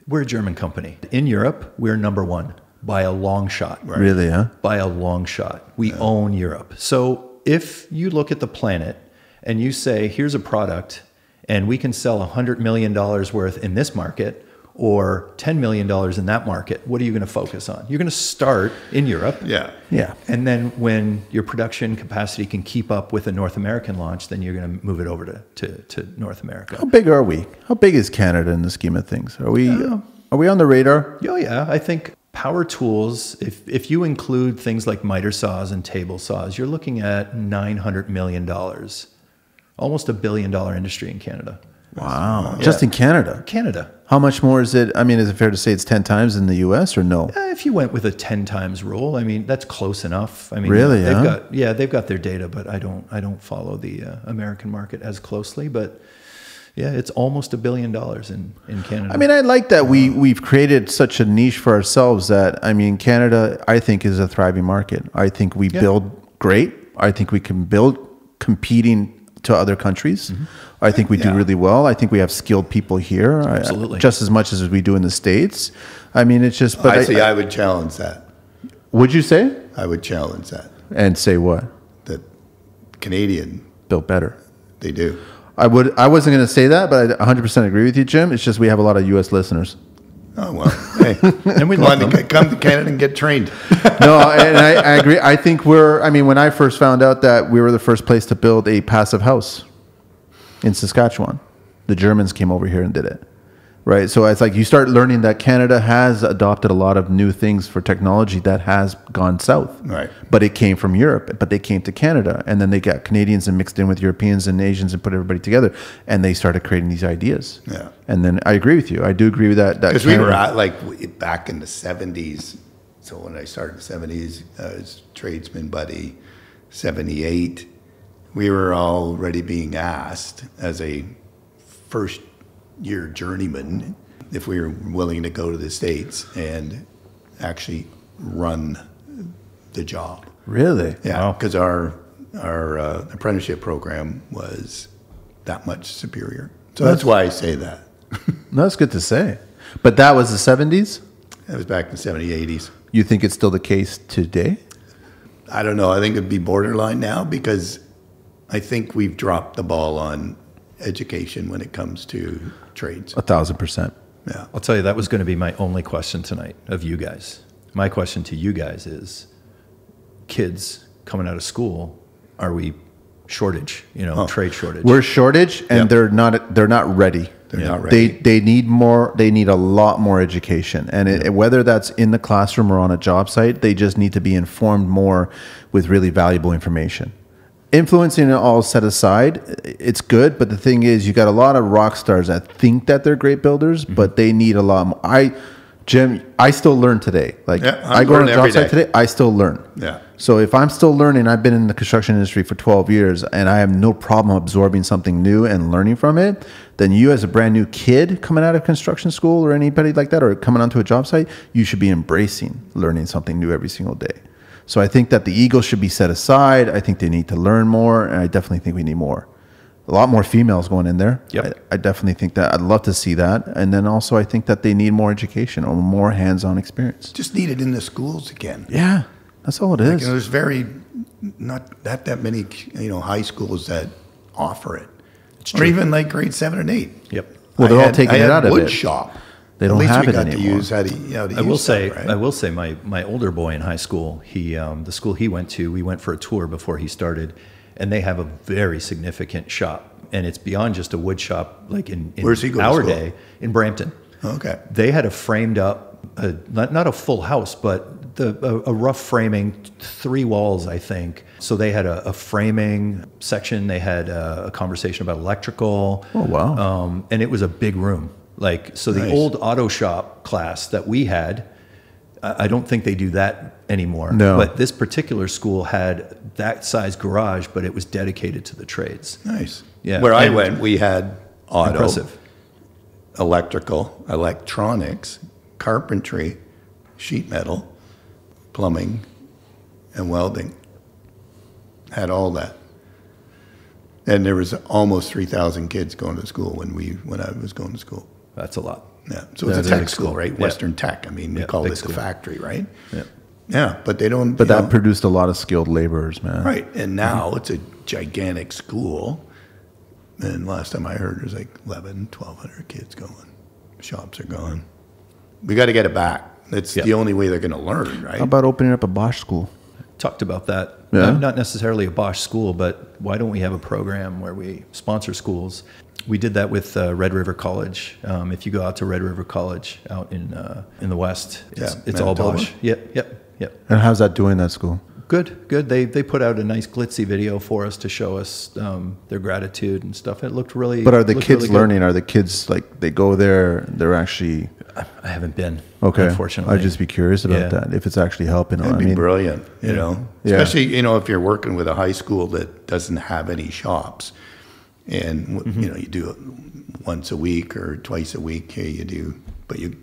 We're a German company. In Europe, we're number one by a long shot. Right? Really, huh? By a long shot. We own Europe. So if you look at the planet and you say, here's a product and we can sell $100 million worth in this market or $10 million in that market, what are you going to focus on? You're going to start in Europe. Yeah. Yeah. And then when your production capacity can keep up with a North American launch, then you're going to move it over to North America. How big are we? How big is Canada in the scheme of things? Are we on the radar? Oh, yeah. I think power tools, if you include things like miter saws and table saws, you're looking at $900 million, almost $1 billion industry in Canada. Wow. Yeah. Just in Canada? Canada. How much more is it? I mean, is it fair to say it's 10 times in the US or no? If you went with a 10 times rule, I mean, that's close enough. I mean, really? They've got their data, but I don't follow the American market as closely, but yeah, it's almost $1 billion in Canada. I mean, I like that we've created such a niche for ourselves that, I mean, Canada, I think, is a thriving market. I think we build great. I think we can build competing to other countries. Mm-hmm. I think we do really well. I think we have skilled people here. Absolutely. Just as much as we do in the States. I mean, it's just... But I would challenge that. Would you say? I would challenge that. And say what? That Canadian... built better. They do. I wasn't going to say that, but I 100% agree with you, Jim. It's just we have a lot of U.S. listeners. Oh, well, hey. And we come to Canada and get trained. No, and I agree. I think when I first found out that we were the first place to build a passive house in Saskatchewan, the Germans came over here and did it. Right. So it's like you start learning that Canada has adopted a lot of new things for technology that has gone south. Right. But it came from Europe, but they came to Canada, and then they got Canadians and mixed in with Europeans and Asians and put everybody together, and they started creating these ideas. Yeah. And then I agree with you. I do agree with that. Because we were at, back in the 70s. So when I started in the 70s, I was tradesman buddy, 78. We were already being asked as a first-year journeyman if we were willing to go to the States and actually run the job. Really? Yeah, because our apprenticeship program was that much superior. So that's why I say that. That's good to say. But that was the 70s? That was back in the 70s, 80s. You think it's still the case today? I don't know. I think it'd be borderline now because I think we've dropped the ball on education when it comes to trades. 1,000%. Yeah. I'll tell you, that was going to be my only question tonight of you guys. My question to you guys is, kids coming out of school, are we shortage, trade shortage? We're shortage, and they're not ready. They're not ready. They need more. They need a lot more education, and whether that's in the classroom or on a job site, they just need to be informed more with really valuable information. Influencing it all set aside, it's good, but the thing is, you got a lot of rock stars that think that they're great builders, but they need a lot more. Jim, I still learn today. Like I go on a job site today, I still learn. Yeah. So if I'm still learning, I've been in the construction industry for 12 years and I have no problem absorbing something new and learning from it, then you as a brand new kid coming out of construction school or anybody like that, or coming onto a job site, you should be embracing learning something new every single day. So I think that the ego should be set aside. I think they need to learn more, and I definitely think we need more. A lot more females going in there. Yep. I definitely think that. I'd love to see that. And then also I think that they need more education or more hands-on experience. Just need it in the schools again. Yeah, that's all it is. Like, there's not that many, high schools that offer it. Or even like grade 7 and 8. Yep. Well, they're all taking it out of it. Wood shop. They don't have it anymore. At least we got to use how to I will use say, stuff, right? I will say, my older boy in high school, the school he went to, we went for a tour before he started, and they have a very significant shop, and it's beyond just a wood shop. Like in Where's he going our to school? day in Brampton. Okay. They had a framed up, not a full house, but a rough framing, 3 walls, I think. So they had a framing section. They had a conversation about electrical. Oh, wow. And it was a big room. Like, so the Nice. old auto shop class that we had, I don't think they do that anymore. No. But this particular school had that size garage, but it was dedicated to the trades. Nice. Yeah. Where I And- went, we had auto, Impressive. electrical, electronics, carpentry, sheet metal, plumbing, and welding. Had all that. And there was almost 3,000 kids going to school when I was going to school. That's a lot. Yeah. So it's a That's tech big school, school. right? Yeah. Western Tech. I mean, we Yeah, call big it the school. factory, right? Yeah. Yeah, but they don't. But that produced a lot of skilled laborers, man. Right. And now it's a gigantic school. And last time I heard, there's like 1,100 kids going. Shops are gone. We got to get it back. It's Yeah. the only way they're going to learn, right? How about opening up a Bosch school? Talked about that. Yeah. Not necessarily a Bosch school, but why don't we have a program where we sponsor schools? We did that with Red River College. If you go out to Red River College out in the West, it's all Manitoba? Bosch. Yep. And how's that doing, that school? Good. They put out a nice glitzy video for us to show us their gratitude and stuff. It looked really. But are the looked kids really good. learning? Are the kids, like, they go there, they're actually... I haven't been. Okay. Unfortunately, I'd just be curious about Yeah. that, if it's actually helping. That'd be brilliant, you know. Yeah. Especially, if you're working with a high school that doesn't have any shops, and you do it once a week or twice a week. Hey, you do, but you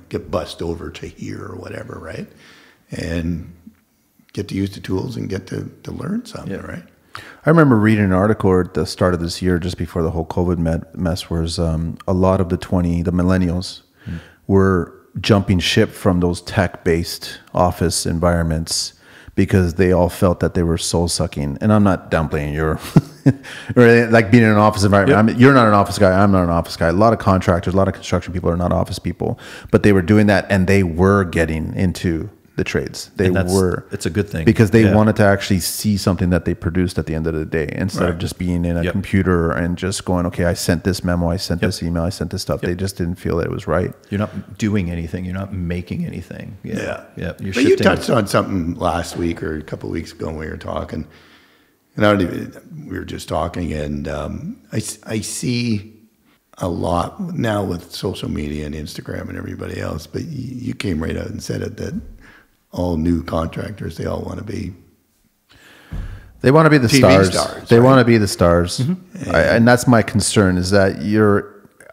get bussed over to here or whatever, right? And get to use the tools and get to learn something, right? I remember reading an article at the start of this year, just before the whole COVID mess, was a lot of the millennials were jumping ship from those tech-based office environments because they all felt that they were soul-sucking. And I'm not downplaying your, or like being in an office environment. Yep. You're not an office guy. I'm not an office guy. A lot of contractors, a lot of construction people are not office people, but they were doing that, and they were getting into the trades. It's a good thing because they wanted to actually see something that they produced at the end of the day, instead of just being in a computer and just going, okay, I sent this memo, I sent this email, I sent this stuff. They just didn't feel that it was right. You're not doing anything. You're not making anything. Yeah. You're But shifting. you touched on something last week or a couple of weeks ago when we were talking, and we were just talking, and I see a lot now with social media and Instagram and everybody else, but you came right out and said it, that all new contractors, they all want to be. They want to be the TV stars. They want to be the stars, and that's my concern. Is that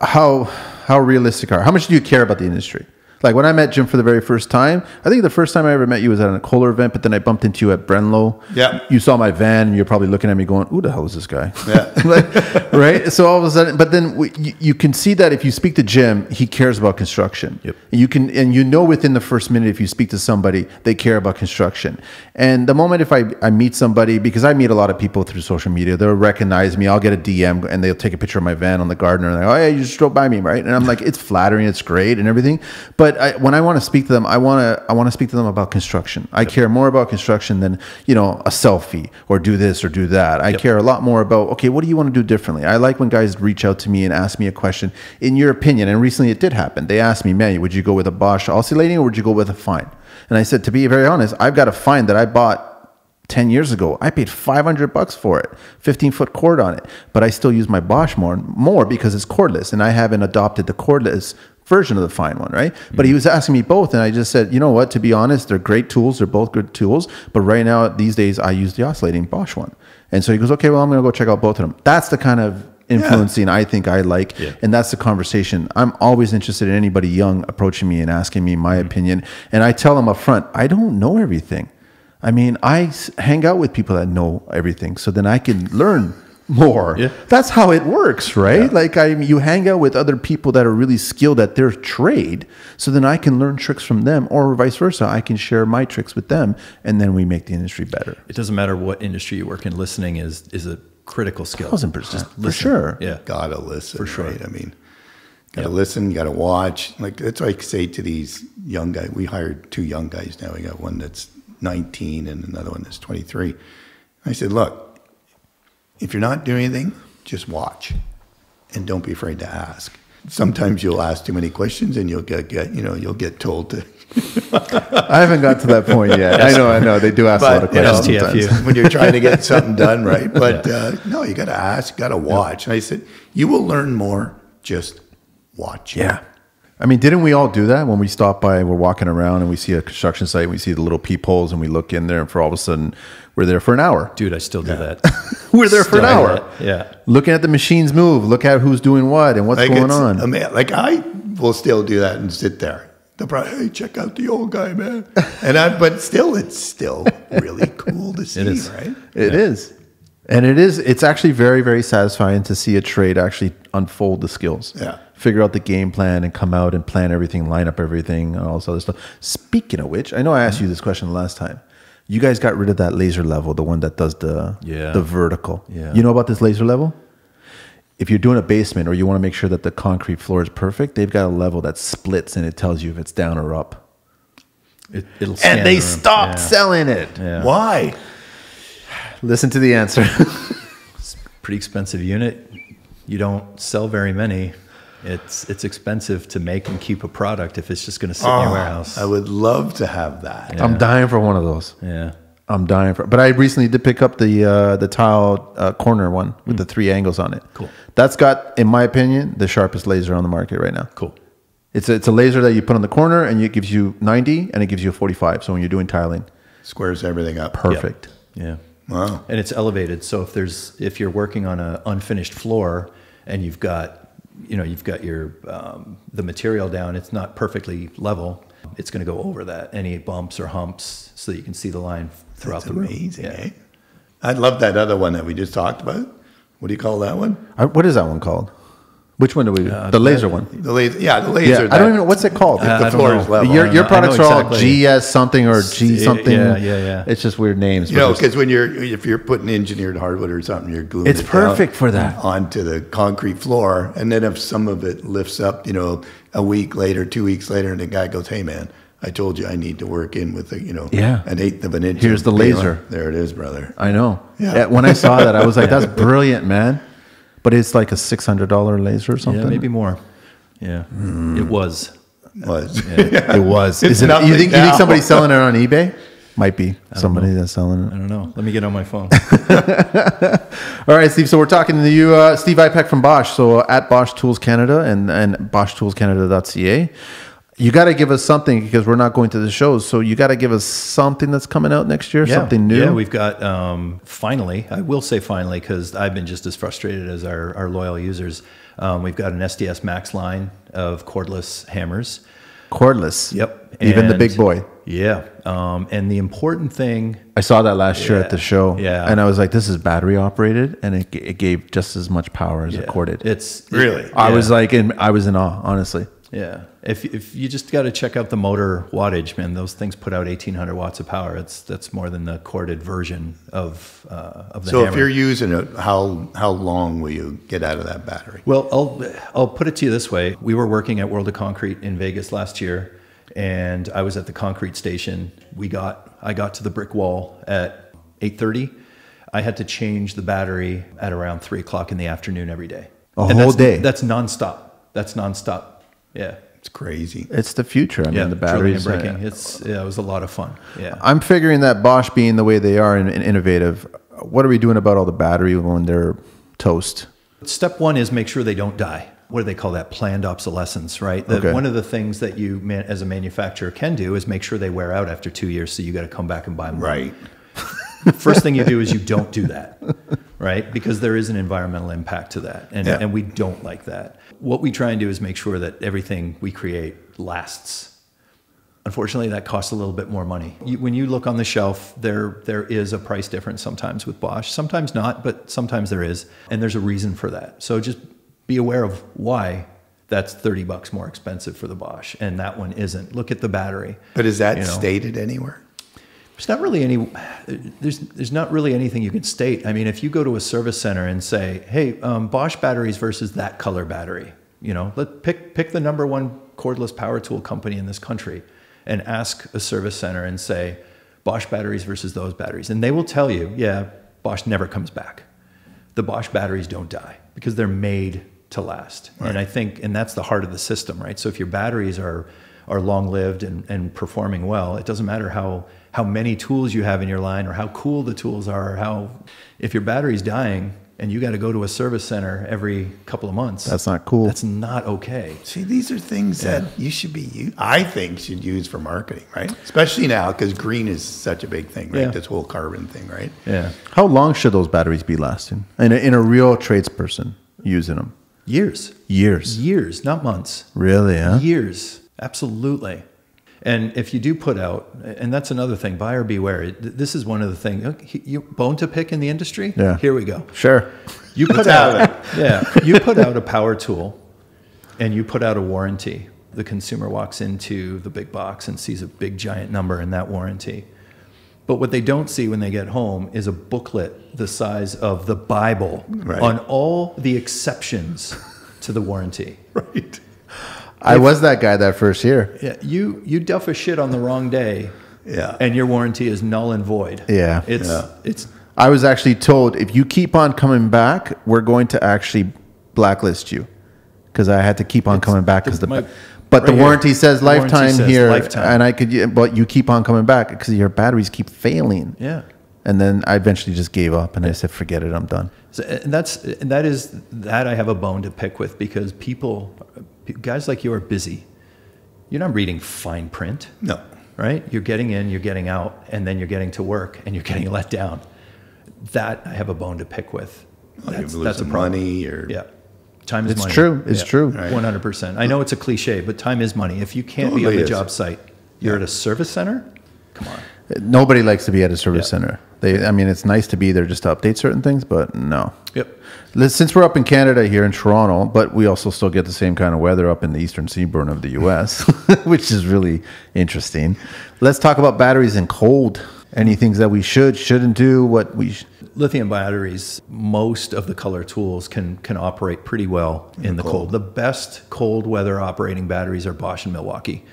how realistic how much do you care about the industry? Like when I met Jim for the very first time, I think the first time I ever met you was at a Kohler event, but then I bumped into you at Brenlo. Yeah. You saw my van and you're probably looking at me going, who the hell is this guy? Yeah. Right? So all of a sudden, but then you can see that if you speak to Jim, he cares about construction. Yep. And within the first minute, if you speak to somebody, they care about construction. And the moment if I meet somebody, because I meet a lot of people through social media, they'll recognize me, I'll get a DM and they'll take a picture of my van on the garden and they're like, oh yeah, you just drove by me, right? And I'm like, it's flattering, it's great and everything. But when I want to speak to them, I want to speak to them about construction. I care more about construction than, a selfie or do this or do that. I care a lot more about, okay, what do you want to do differently? I like when guys reach out to me and ask me a question, in your opinion, and recently it did happen. They asked me, man, would you go with a Bosch oscillating or would you go with a fine? And I said, to be very honest, I've got a fine that I bought 10 years ago. I paid $500 for it, 15-foot cord on it, but I still use my Bosch more because it's cordless, and I haven't adopted the cordless version of the fine one, right? But he was asking me both, and I just said, you know what? To be honest, they're great tools. They're both good tools. But right now, these days, I use the oscillating Bosch one. And so he goes, okay, well, I'm going to go check out both of them. That's the kind of influencing I think I like, and that's the conversation. I'm always interested in anybody young approaching me and asking me my opinion, and I tell them up front, I don't know everything. I mean, I hang out with people that know everything, so then I can learn more. That's how it works, right? Like you hang out with other people that are really skilled at their trade, so then I can learn tricks from them, or vice versa. I can share my tricks with them, and then we make the industry better. It doesn't matter what industry you work in. Listening is a critical skill. 1,000%. For sure. Yeah. Gotta listen. For sure. Right? I mean, gotta listen, gotta watch. Like, that's what I say to these young guys. We hired 2 young guys now. We got one that's 19 and another one that's 23. I said, look, if you're not doing anything, just watch and don't be afraid to ask. Sometimes you'll ask too many questions and you'll get told to. I haven't got to that point yet. I know. They do ask a lot of questions sometimes. When you're trying to get something done, right? But no, you got to ask, got to watch. And I said, you will learn more just watching. Yeah. I mean, didn't we all do that when we stop by, we're walking around and we see a construction site, we see the little peepholes and we look in there, and for all of a sudden we're there for an hour. Dude, I still do that. We're there for an hour. Yeah. Looking at the machines move, look at who's doing what and what's going on. Like, I will still do that and sit there. They'll probably, hey, check out the old guy, man. But still, it's still really cool to see, right? It is. And it's actually very, very satisfying to see a trade actually unfold the skills. Yeah. Figure out the game plan and come out and plan everything, line up everything, and all this other stuff. Speaking of which, I know I asked you this question last time. You guys got rid of that laser level, the one that does the vertical. Yeah. You know about this laser level? If you're doing a basement or you want to make sure that the concrete floor is perfect, they've got a level that splits and it tells you if it's down or up. It'll scan and they stopped selling it. Yeah. Why? Listen to the answer. It's a pretty expensive unit. You don't sell very many. It's expensive to make and keep a product if it's just going to sit in your warehouse. I would love to have that. Yeah. I'm dying for one of those. Yeah. I'm dying for. But I recently did pick up the tile corner one with the 3 angles on it. Cool. That's got, in my opinion, the sharpest laser on the market right now. Cool. It's a laser that you put on the corner and it gives you 90 and it gives you a 45. So when you're doing tiling, squares everything up. Perfect. Yeah. Wow. And it's elevated. So if you're working on an unfinished floor and you've got your the material down, it's not perfectly level. It's going to go over that, any bumps or humps, so that you can see the line throughout the room. Amazing, eh? I love that other one that we just talked about. What do you call that one? What is that one called? Which one do we? The laser one. The laser. Yeah, the laser. I don't even know what's it called. The floor is level. Your products are all GS something or G something. Yeah. It's just weird names. You know, because if you're putting engineered hardwood or something, you're gluing it's perfect for that onto the concrete floor, and then if some of it lifts up, a week later, 2 weeks later, and the guy goes, "Hey, man, I told you I need to work in with an 1/8 of an inch." Here's the laser. There it is, brother. I know. Yeah. When I saw that, I was like, "That's brilliant, man." But it's like a $600 laser or something. Yeah, maybe more. Yeah, it was. It was. It's you think somebody's selling it on eBay? Might be somebody that's selling it. I don't know. Let me get on my phone. All right, Steve. So we're talking to you, Steve Ipek from Bosch. So at Bosch Tools Canada and BoschToolsCanada.ca. You got to give us something because we're not going to the shows. So you got to give us something that's coming out next year, something new. Yeah, we've got, finally, I will say finally, because I've been just as frustrated as our loyal users. We've got an SDS Max line of cordless hammers. Cordless? Yep. Even the big boy? Yeah. And the important thing... I saw that last year at the show. Yeah. And I was like, this is battery operated, and it gave just as much power as a corded. I was in awe, honestly. Yeah. If you just got to check out the motor wattage, man, those things put out 1,800 watts of power. That's more than the corded version of the hammer. So if you're using it, how long will you get out of that battery? Well, I'll put it to you this way. We were working at World of Concrete in Vegas last year, and I was at the concrete station. I got to the brick wall at 8:30. I had to change the battery at around 3 o'clock in the afternoon every day. A whole day? That's nonstop. Yeah. It's crazy. It's the future. I mean, the batteries. Breaking. It was a lot of fun. Yeah. I'm figuring that Bosch being the way they are and innovative, what are we doing about all the battery when they're toast? Step one is make sure they don't die. what do they call that? Planned obsolescence, right? One of the things that you, as a manufacturer, can do is make sure they wear out after 2 years, so you got to come back and buy them. Right. First thing you do is you don't do that, right? Because there is an environmental impact to that, and we don't like that. What we try and do is make sure that everything we create lasts. Unfortunately, that costs a little bit more money. When you look on the shelf, there is a price difference sometimes with Bosch. Sometimes not, but sometimes there is, and there's a reason for that. So just be aware of why that's $30 more expensive for the Bosch, and that one isn't. Look at the battery. But is that stated anywhere? There's not really there's not really anything you can state. I mean, if you go to a service center and say, hey, Bosch batteries versus that color battery, pick the number one cordless power tool company in this country and ask a service center and say, Bosch batteries versus those batteries. And they will tell you, yeah, Bosch never comes back. The Bosch batteries don't die because they're made to last. Right. And I think, and that's the heart of the system, right? So if your batteries are long-lived and performing well, it doesn't matter how many tools you have in your line or how cool the tools are, or if your battery's dying and you got to go to a service center every couple of months. That's not cool. That's not okay. See, these are things that you should I think should use for marketing, right? Especially now, because green is such a big thing, right? Yeah. This whole carbon thing, right? Yeah. How long should those batteries be lasting? In a real tradesperson using them? Years, not months. Really, huh? Years, absolutely. And if you do put out, and that's another thing, buyer beware. This is one of the things. You bone to pick in the industry? Yeah. Here we go. Sure. You put you put out a power tool, and you put out a warranty. The consumer walks into the big box and sees a big giant number in that warranty. But what they don't see when they get home is a booklet the size of the Bible on all the exceptions to the warranty. Right. I was that guy that first year. Yeah, you duff a shit on the wrong day, and your warranty is null and void. Yeah, it's. I was actually told, if you keep on coming back, we're going to actually blacklist you, because I had to keep on coming back because the warranty says lifetime here, and but you keep on coming back because your batteries keep failing. Yeah. And then I eventually just gave up, and I said, forget it, I'm done. So, and that I have a bone to pick with, because guys like you are busy. You're not reading fine print. No. Right? You're getting in, you're getting out, and then you're getting to work, and you're getting let down. That I have a bone to pick with. That's a problem. Money or time is money. It's true. Right. 100%. I know it's a cliche, but time is money. If you can't be on the job site, you're at a service center. Come on. Nobody likes to be at a service center. It's nice to be there just to update certain things, but no. Yep. Since we're up in Canada here in Toronto, but we also still get the same kind of weather up in the eastern seaboard of the U.S., which is really interesting. Let's talk about batteries in cold. Any things that we shouldn't do, Lithium batteries, most of the color tools can operate pretty well in the cold. The best cold weather operating batteries are Bosch and Milwaukee.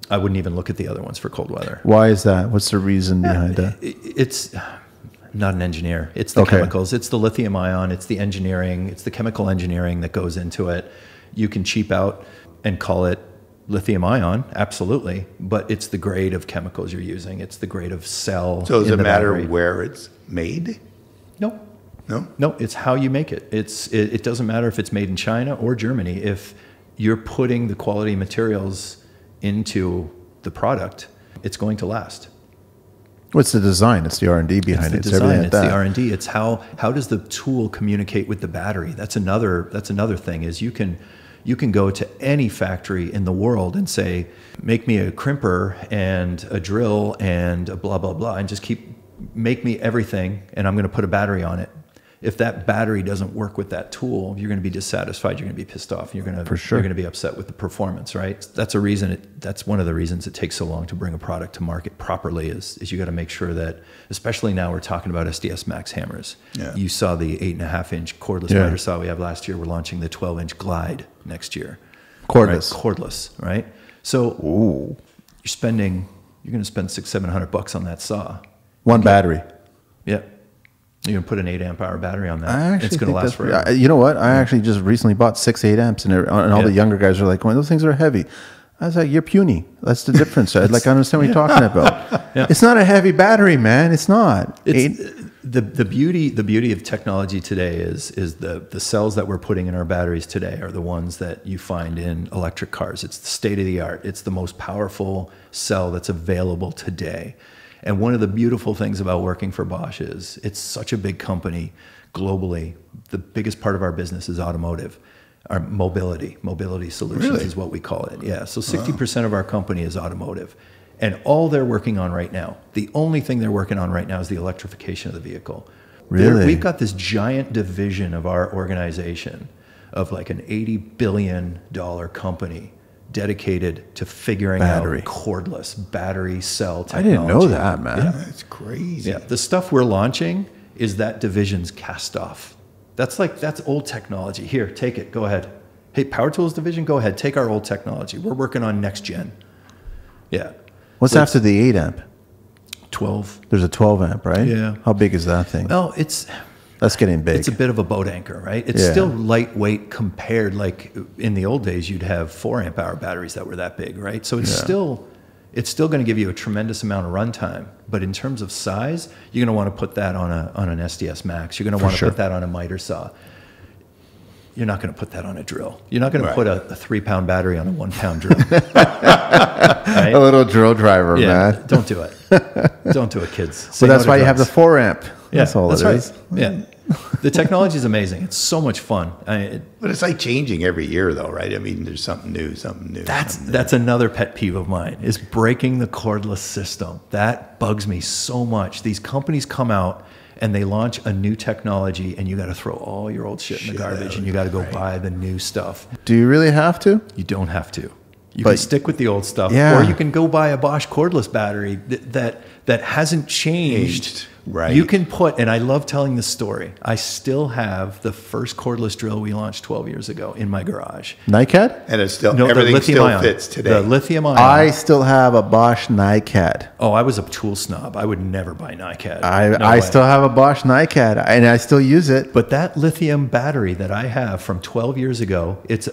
I wouldn't even look at the other ones for cold weather. Why is that? What's the reason behind that? It's I'm not an engineer. It's the chemicals. It's the lithium ion. It's the engineering. It's the chemical engineering that goes into it. You can cheap out and call it lithium ion, absolutely, but it's the grade of chemicals you're using. It's the grade of cell. So does it matter where it's made? No, it's how you make it. It doesn't matter if it's made in China or Germany. If you're putting the quality materials into the product, it's going to last. What's the design? It's the R&D behind it. It's the design. It's the R&D. It's how does the tool communicate with the battery? That's another thing. Is you can go to any factory in the world and say, make me a crimper and a drill and a blah blah blah, and just make me everything, and I'm going to put a battery on it. If that battery doesn't work with that tool, you're going to be dissatisfied. You're going to be pissed off. You're going to be upset with the performance, right? That's a reason. That's one of the reasons it takes so long to bring a product to market properly. Is you got to make sure that, especially now we're talking about SDS Max hammers. Yeah. You saw the 8.5-inch cordless miter saw we have last year. We're launching the 12-inch Glide next year. Cordless, right? Cordless, right? So you're going to spend $600-700 on that saw. One battery. Yeah. You can put an 8 amp hour battery on that. It's going to last forever. You know what? I actually just recently bought 6 8 amps, and all the younger guys are like, "Well, those things are heavy." I was like, "You're puny. That's the difference." I understand what you're talking about. Yeah. It's not a heavy battery, man. It's not. the beauty of technology today is the cells that we're putting in our batteries today are the ones that you find in electric cars. It's the state of the art. It's the most powerful cell that's available today. And one of the beautiful things about working for Bosch is it's such a big company globally. The biggest part of our business is automotive. Our mobility solutions is what we call it. Yeah, so 60% of our company is automotive. And all they're working on right now, the only thing they're working on right now is the electrification of the vehicle. Really? We've got this giant division of our organization of like an $80 billion company dedicated to figuring out cordless battery cell technology. I didn't know that, man. Yeah. That's crazy. Yeah, the stuff we're launching is that division's cast off. That's old technology. Here, take it, go ahead. Hey, Power Tools division, go ahead, take our old technology. We're working on next gen. Yeah. What's after the 8 amp? 12. There's a 12 amp, right? Yeah. How big is that thing? Well, that's getting big. It's a bit of a boat anchor, right? It's still lightweight compared, like in the old days, you'd have 4 amp hour batteries that were that big, right? So it's still going to give you a tremendous amount of runtime. But in terms of size, you're going to want to put that on an SDS Max. You're going to want to put that on a miter saw. You're not going to put that on a drill. You're not going to put a 3-pound battery on a 1-pound drill. Right? A little drill driver, man. Don't do it. Don't do it, kids. So that's why you have the 4 amp. That's all it is. Yeah. The technology is amazing. It's so much fun. But it's like changing every year, though, right? I mean, there's something new. That's another pet peeve of mine, is breaking the cordless system. That bugs me so much. These companies come out and they launch a new technology, and you got to throw all your old shit in the garbage, and you got to go buy the new stuff. Do you really have to? You don't have to. You can stick with the old stuff, or you can go buy a Bosch cordless battery that hasn't changed. Right. You can put, and I love telling this story. I still have the first cordless drill we launched 12 years ago in my garage. NiCad? And it's still everything still fits today. The lithium ion. I still have a Bosch NiCad. Oh, I was a tool snob. I would never buy NiCad. I still have a Bosch NiCad, and I still use it. But that lithium battery that I have from 12 years ago, it's a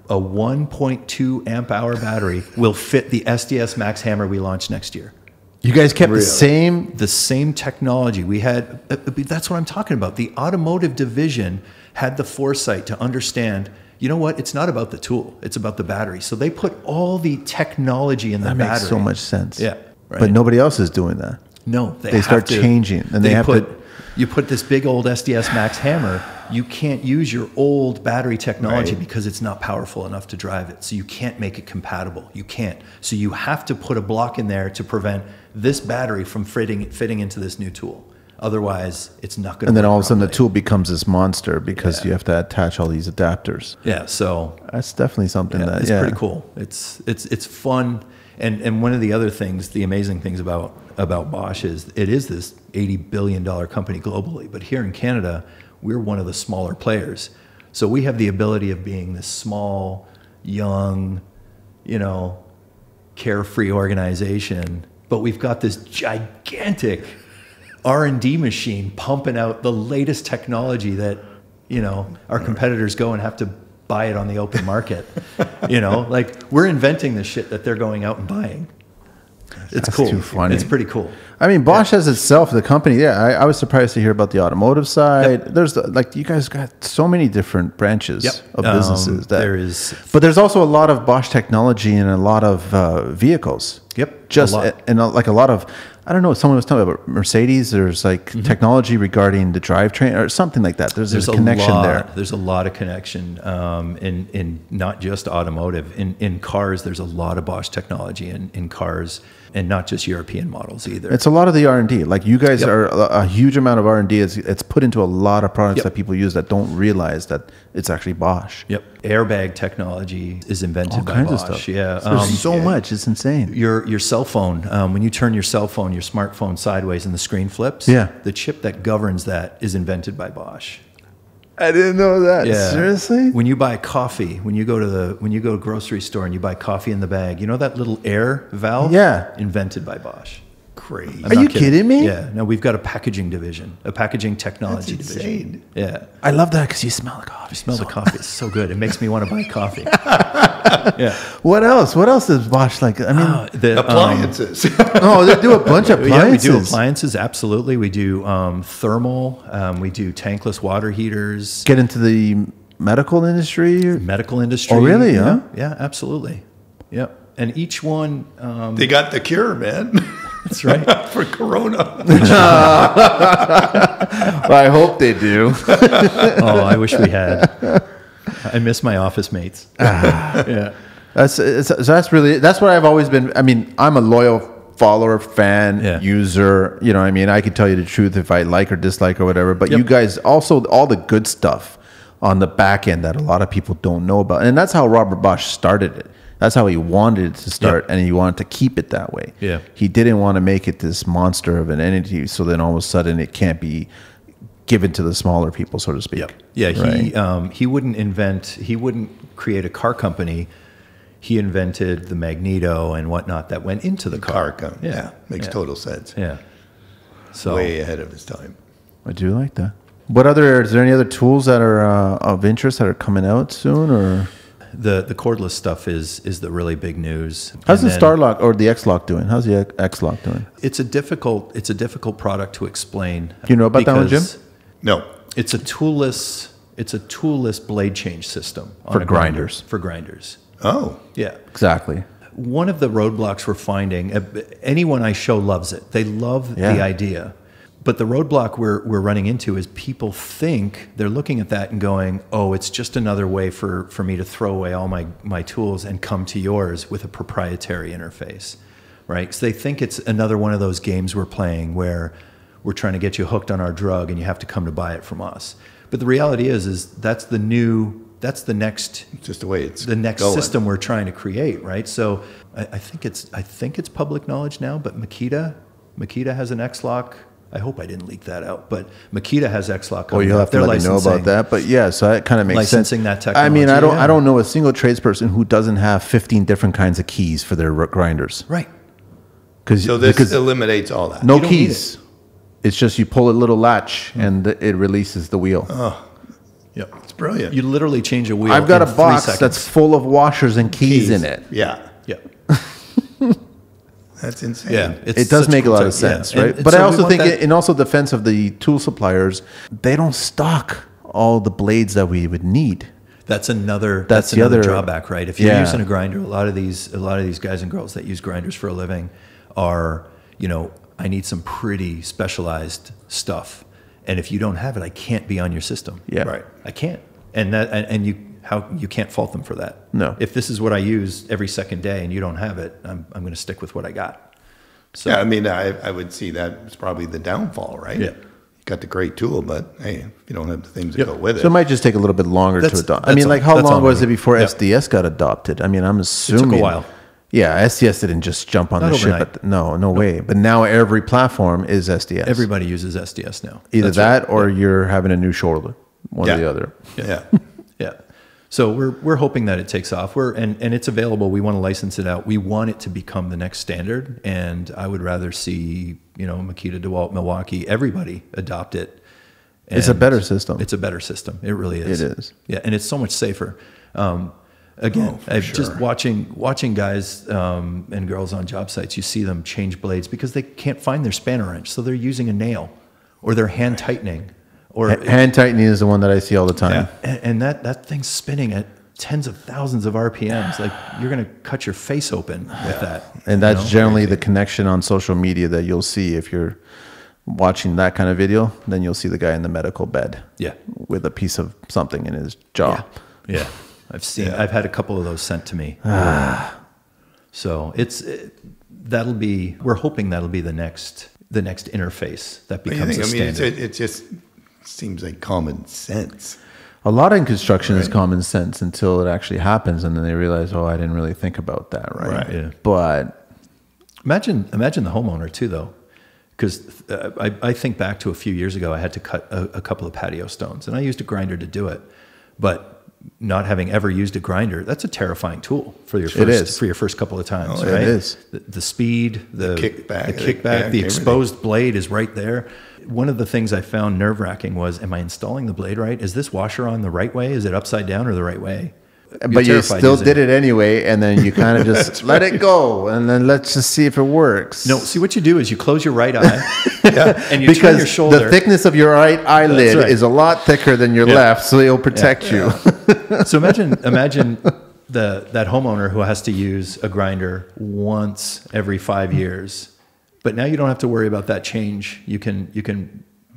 1.2 amp hour battery will fit the SDS Max hammer we launch next year. You guys kept the same technology we had. That's what I'm talking about. The automotive division had the foresight to understand, you know what? It's not about the tool. It's about the battery. So they put all the technology in the battery. That makes so much sense. Yeah. Right. But nobody else is doing that. No. They start changing. And you put this big old SDS Max hammer, you can't use your old battery technology because it's not powerful enough to drive it. So you can't make it compatible. You can't. So you have to put a block in there to prevent this battery from fitting into this new tool. Otherwise, it's not going to work. And then all of a sudden the tool becomes this monster because you have to attach all these adapters. Yeah, so that's definitely something it's pretty cool. It's fun. And one of the other things, the amazing things about Bosch is it is this $80 billion company globally, but here in Canada, we're one of the smaller players. So we have the ability of being this small, young, carefree organization, but we've got this gigantic R&D machine pumping out the latest technology that, our competitors go and have to buy it on the open market. Like we're inventing the shit that they're going out and buying. It's cool. Too funny. It's pretty cool. I mean, Bosch as itself, the company. Yeah, I was surprised to hear about the automotive side. There's you guys got so many different branches of businesses. But there's also a lot of Bosch technology and a lot of vehicles. Yep. Like a lot of. I don't know. Someone was talking about Mercedes. There's technology regarding the drivetrain or something like that. There's a connection there. There's a lot of connection in not just automotive. In cars, there's a lot of Bosch technology in cars, and not just European models either. It's a lot of the R&D. Like you guys are a huge amount of R&D. It's put into a lot of products that people use that don't realize that it's actually Bosch. Yep. Airbag technology is invented by Bosch. Of stuff. Yeah. So there's so much. It's insane. Your cell phone, when you turn your cell phone, your smartphone sideways and the screen flips, the chip that governs that is invented by Bosch. I didn't know that. Yeah. Seriously? When you buy coffee, when you go to a grocery store and you buy coffee in the bag, you know that little air valve? Yeah. Invented by Bosch. crazy. Are you kidding me? Yeah. No, we've got a packaging division, a packaging technology division. Yeah. I love that because you smell the coffee. You smell the coffee. It's so good. It makes me want to buy coffee. Yeah. What else? What else does Bosch like? I mean, appliances. Oh, they do a bunch of appliances. Yeah, we do appliances. Absolutely. We do thermal. We do tankless water heaters. Get into the medical industry? Medical industry. Oh, really? Yeah. Huh? Yeah, absolutely. Yep. And each one... they got the cure, man. That's right. For Corona. Well, I hope they do. Oh, I wish we had. I miss my office mates. Yeah. That's what I've always been. I mean, I'm a loyal follower, fan, user. You know what I mean? I can tell you the truth if I like or dislike or whatever. But you guys also, all the good stuff on the back end that a lot of people don't know about. And that's how Robert Bosch started it. That's how he wanted it to start, and he wanted to keep it that way. Yeah. He didn't want to make it this monster of an entity, so then all of a sudden it can't be given to the smaller people, so to speak. Yeah, right? He wouldn't create a car company. He invented the magneto and whatnot that went into the car. Yeah, makes total sense. Yeah. So way ahead of his time. I do like that. Is there any other tools that are of interest that are coming out soon, or? The cordless stuff is the really big news. How's the Starlock or the X-Lock doing? How's the X-Lock doing? It's a difficult product to explain. Do you know about that one, Jim? No. It's a toolless blade change system for grinders. For grinders. Oh. Yeah. Exactly. One of the roadblocks we're finding, anyone I show loves it. They love the idea. But the roadblock we're running into is people think, they're looking at that and going, oh, it's just another way for me to throw away all my tools and come to yours with a proprietary interface, right? Because they think it's another one of those games we're playing where we're trying to get you hooked on our drug and you have to come to buy it from us. But the reality is that's the next, it's just the way it's the next going. system we're trying to create, right? So I think it's public knowledge now, but Makita has an X-Lock. I hope I didn't leak that out, but Makita has X-Lock. Oh, you'll have to let me know about that. But yeah, so that kind of makes licensing sense. That technology. I mean, I don't know a single tradesperson who doesn't have 15 different kinds of keys for their grinders. Right. So this eliminates all that. No keys. It's just you pull a little latch and it releases the wheel. Oh, yep, it's brilliant. You literally change a wheel. I've got a box that's full of washers and keys in it. Yeah. Yeah. That's insane. Yeah, it does make a lot of sense, right? But I also think, in also defense of the tool suppliers, they don't stock all the blades that we would need. That's another drawback, right? If you're using a grinder, a lot of these guys and girls that use grinders for a living are, I need some pretty specialized stuff, and if you don't have it, I can't be on your system. Yeah, right. I can't, and you can't fault them for that. No. If this is what I use every second day and you don't have it, I'm going to stick with what I got. So, yeah, I mean, I would see that as probably the downfall, right? Yeah. You got the great tool, but hey, if you don't have the things that go with it. So it might just take a little bit longer to adopt. I mean, like how long was it before SDS got adopted? I mean, I'm assuming. It took a while. Yeah, SDS didn't just jump on the ship. No way. But now every platform is SDS. Everybody uses SDS now. Either that or you're having a new shoulder, one or the other. Yeah. Yeah. So we're hoping that it takes off. And it's available. We want to license it out. We want it to become the next standard. And I would rather see, Makita, DeWalt, Milwaukee, everybody adopt it. And it's a better system. It's a better system. It really is. It is. Yeah, and it's so much safer. Just watching guys and girls on job sites, you see them change blades because they can't find their spanner wrench, so they're using a nail, or they're hand tightening. Or hand tightening is the one that I see all the time. Yeah. And that thing's spinning at tens of thousands of RPMs. Like you're going to cut your face open with that. And that's generally the connection on social media that you'll see if you're watching that kind of video. Then you'll see the guy in the medical bed, with a piece of something in his jaw. Yeah. I've had a couple of those sent to me. So we're hoping that'll be the next interface that becomes a standard. It just seems like common sense. A lot in construction is common sense until it actually happens, and then they realize, I didn't really think about that, right? Yeah. But imagine the homeowner too, though, because I think back to a few years ago, I had to cut a couple of patio stones, and I used a grinder to do it, but not having ever used a grinder, that's a terrifying tool for your first couple of times, right? It is. The speed, the kickback, the exposed blade is right there. One of the things I found nerve-wracking was, am I installing the blade right? Is this washer on the right way? Is it upside down or the right way? But you still did it anyway, and then you kind of just let it go, and then let's just see if it works. No, see what you do is you close your right eye, and you turn your shoulder. The thickness of your right eyelid is a lot thicker than your left, so it'll protect you. So imagine that homeowner who has to use a grinder once every 5 years, but now you don't have to worry about that change. You can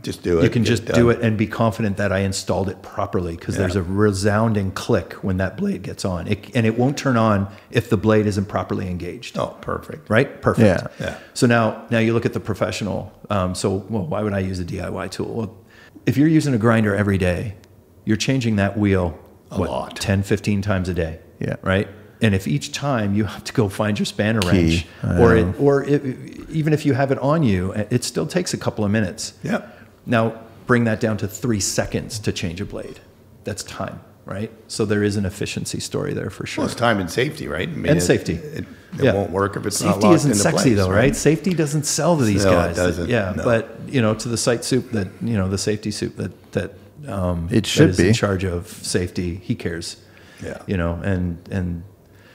just do it. You can just do it and be confident that I installed it properly, because there's a resounding click when that blade gets on. And it won't turn on if the blade isn't properly engaged. Oh, perfect. Right? Perfect. Yeah. So now you look at the professional. Why would I use a DIY tool? Well, if you're using a grinder every day, you're changing that wheel a lot. 10, 15 times a day. Yeah. Right? And if each time you have to go find your spanner wrench, even if you have it on you, it still takes a couple of minutes. Yeah. Now, bring that down to 3 seconds to change a blade. That's time, right? So there is an efficiency story there for sure. Well, it's time and safety, right? I mean, and safety. It won't work if it's not safety locked isn't into sexy place, though, right? Safety doesn't sell to these guys. It doesn't. Yeah, No. but to the site soup the safety soup that it should is be in charge of safety, he cares. Yeah. And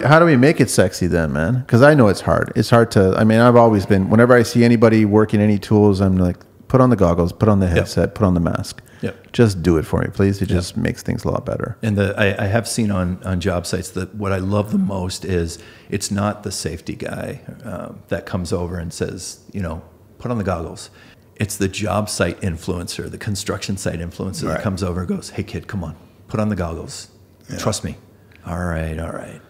how do we make it sexy then, man? Because I know it's hard. It's hard to. I mean, I've always been. Whenever I see anybody working any tools, I'm like, put on the goggles, put on the headset, put on the mask. Yep. Just do it for me, please. It just makes things a lot better. And I have seen on job sites that what I love the most is it's not the safety guy that comes over and says, put on the goggles. It's the job site influencer, the construction site influencer that comes over and goes, hey kid, come on, put on the goggles. Yeah. Trust me. All right.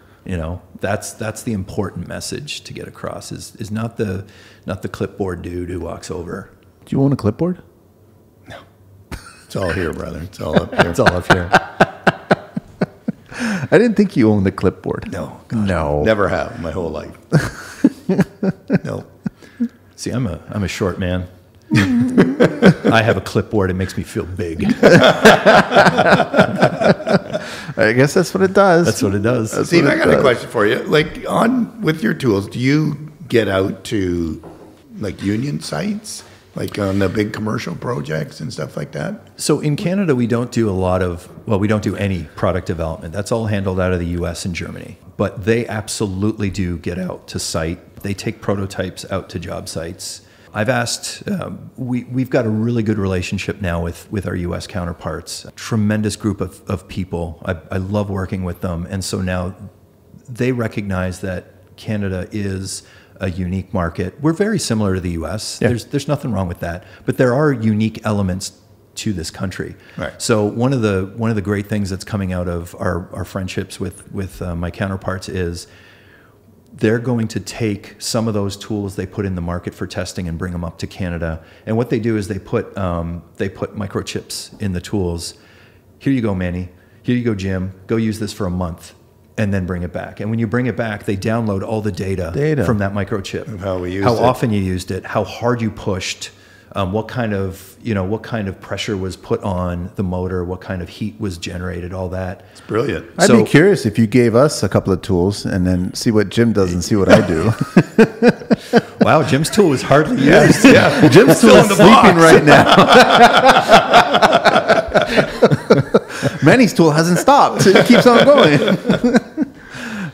That's the important message to get across is not the clipboard dude who walks over. Do you own a clipboard? No. It's all here, brother. It's all up here. It's all up here. I didn't think you owned a clipboard. No. God, no. Never have my whole life. No. See, I'm a short man. I have a clipboard. It makes me feel big. I guess that's what it does. That's what it does. Steve, I got a question for you. Like with your tools, do you get out to like union sites, like on the big commercial projects and stuff like that? So in Canada, we don't do we don't do any product development. That's all handled out of the US and Germany. But they absolutely do get out to site. They take prototypes out to job sites. I've asked, we've got a really good relationship now with our U.S. counterparts, a tremendous group of people. I love working with them. And so now they recognize that Canada is a unique market. We're very similar to the U.S. Yeah. There's nothing wrong with that. But there are unique elements to this country. Right. So one of the great things that's coming out of our friendships with my counterparts is they're going to take some of those tools they put in the market for testing and bring them up to Canada. And what they do is they put microchips in the tools. Here you go, Manny. Here you go, Jim. Go use this for a month and then bring it back. And when you bring it back, they download all the data from that microchip. Of how we used how it. Often you used it, how hard you pushed, what kind of pressure was put on the motor, what kind of heat was generated, all that. It's brilliant. I'd be curious if you gave us a couple of tools and then see what Jim does and see what I do. Wow, Jim's tool was hardly used. Yeah. Jim's tool is sleeping right now. Manny's tool hasn't stopped. It keeps on going.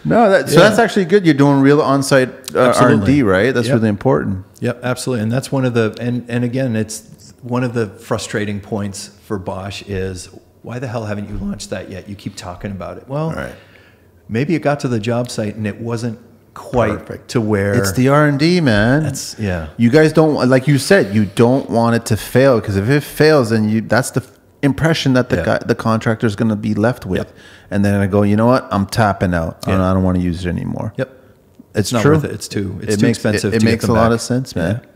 So that's actually good. You're doing real on-site R&D, right? That's really important. Yep, absolutely. And that's one of the, and again, it's one of the frustrating points for Bosch is, why the hell haven't you launched that yet? You keep talking about it. Well, maybe it got to the job site and it wasn't quite perfect to where. It's the R&D, man. You guys don't, like you said, you don't want it to fail, because if it fails, then that's the impression that the contractor is going to be left with. And then I go, you know what? I'm tapping out. I don't want to use it anymore. Yep. It's not worth it. It's too expensive. It makes a lot of sense, man. Yeah.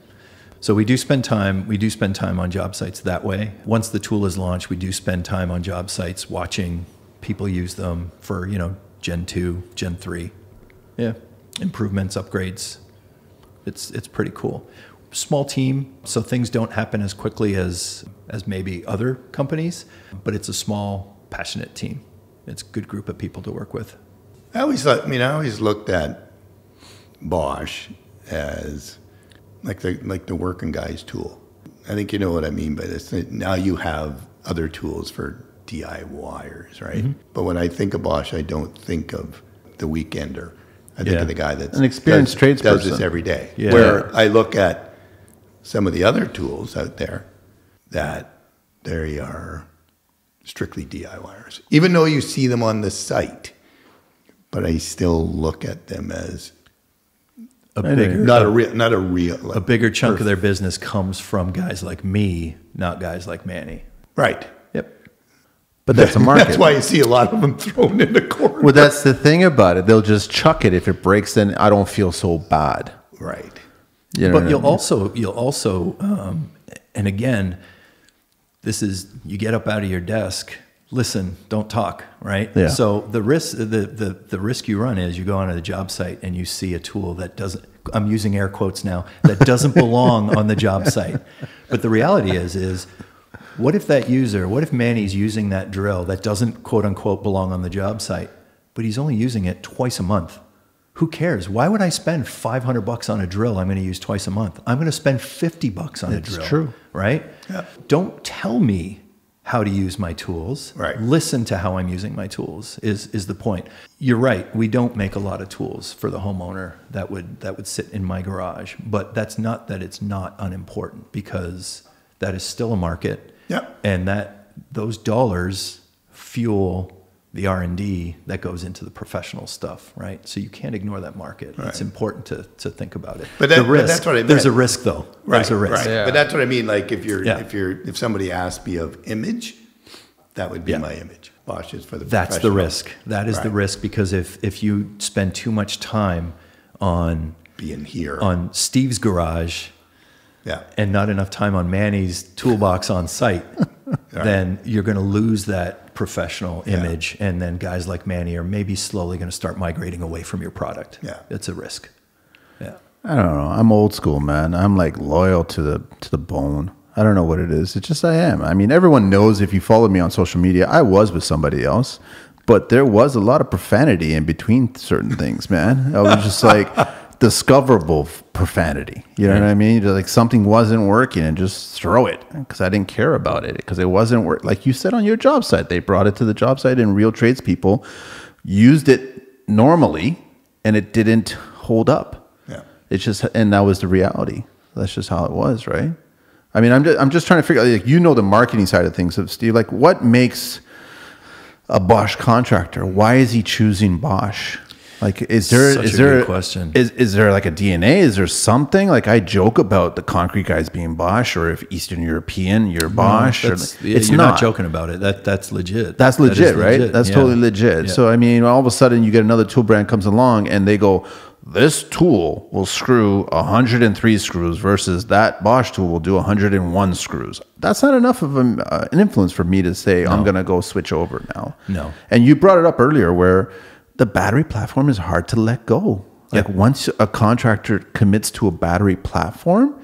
So we do spend time on job sites that way. Once the tool is launched, we do spend time on job sites watching people use them for, Gen 2, Gen 3. Yeah. Improvements, upgrades. It's pretty cool. Small team, so things don't happen as quickly as maybe other companies, but it's a small, passionate team. It's a good group of people to work with. I always looked at Bosch as like the working guy's tool. I think you know what I mean by this. Now you have other tools for DIYers, right? Mm-hmm. But when I think of Bosch, I don't think of the weekender. I think of the guy that's an experienced tradesperson. Does this every day. Yeah. Where I look at some of the other tools out there that they are strictly DIYers, even though you see them on the site. But I still look at them as a bigger chunk of their business comes from guys like me, not guys like Manny. Right. Yep. But that's a market. That's why you see a lot of them thrown in the corner. Well, that's the thing about it. They'll just chuck it. If it breaks, then I don't feel so bad. Right. You know but you'll also, and again, this is, you get up out of your desk, listen, don't talk, right? Yeah. So the risk you run is you go onto the job site and you see a tool that doesn't, I'm using air quotes now, that doesn't belong on the job site. But the reality is what if Manny's using that drill that doesn't quote unquote belong on the job site, but he's only using it twice a month? Who cares? Why would I spend $500 on a drill I'm going to use twice a month? I'm going to spend $50 on a drill. It's true. Right? Yeah. Don't tell me how to use my tools. Right. Listen to how I'm using my tools is the point. You're right. We don't make a lot of tools for the homeowner that would sit in my garage, but that's not that it's not unimportant, because that is still a market. Yep. And those dollars fuel the R&D that goes into the professional stuff, right? So you can't ignore that market. Right. It's important to think about it. But that's what I meant. There's a risk, though. Right, there's a risk. Right. Yeah. But that's what I mean. Like if somebody asked me of image, that would be my image. Bosch is for the That's the risk. That is the risk, because if you spend too much time on being here on Steve's garage, and not enough time on Manny's toolbox on site, then you're going to lose that professional image, and then guys like Manny are maybe slowly going to start migrating away from your product. Yeah, it's a risk. Yeah, I don't know. I'm old school, man. I'm like loyal to the bone. I don't know what it is. It's just I am. I mean, everyone knows if you follow me on social media, I was with somebody else, but there was a lot of profanity in between certain things, man. I was just like discoverable profanity. You know what I mean? Like something wasn't working and just throw it, because I didn't care about it, because it wasn't work. Like you said on your job site, they brought it to the job site and real tradespeople used it normally and it didn't hold up. Yeah. It's just, and that was the reality. That's just how it was, right? I mean, I'm just trying to figure out, like, you know, the marketing side of things of Steve, like what makes a Bosch contractor? Why is he choosing Bosch? Like, is there a good question? Is there like a DNA? Is there something? Like, I joke about the concrete guys being Bosch, or if Eastern European, you're Bosch. You're not joking about it. That's legit. That's legit, right? That's totally legit. Yeah. So, I mean, all of a sudden you get another tool brand comes along and they go, this tool will screw 103 screws versus that Bosch tool will do 101 screws. That's not enough of an influence for me to say, I'm going to go switch over now. No. And you brought it up earlier where the battery platform is hard to let go. Like once a contractor commits to a battery platform,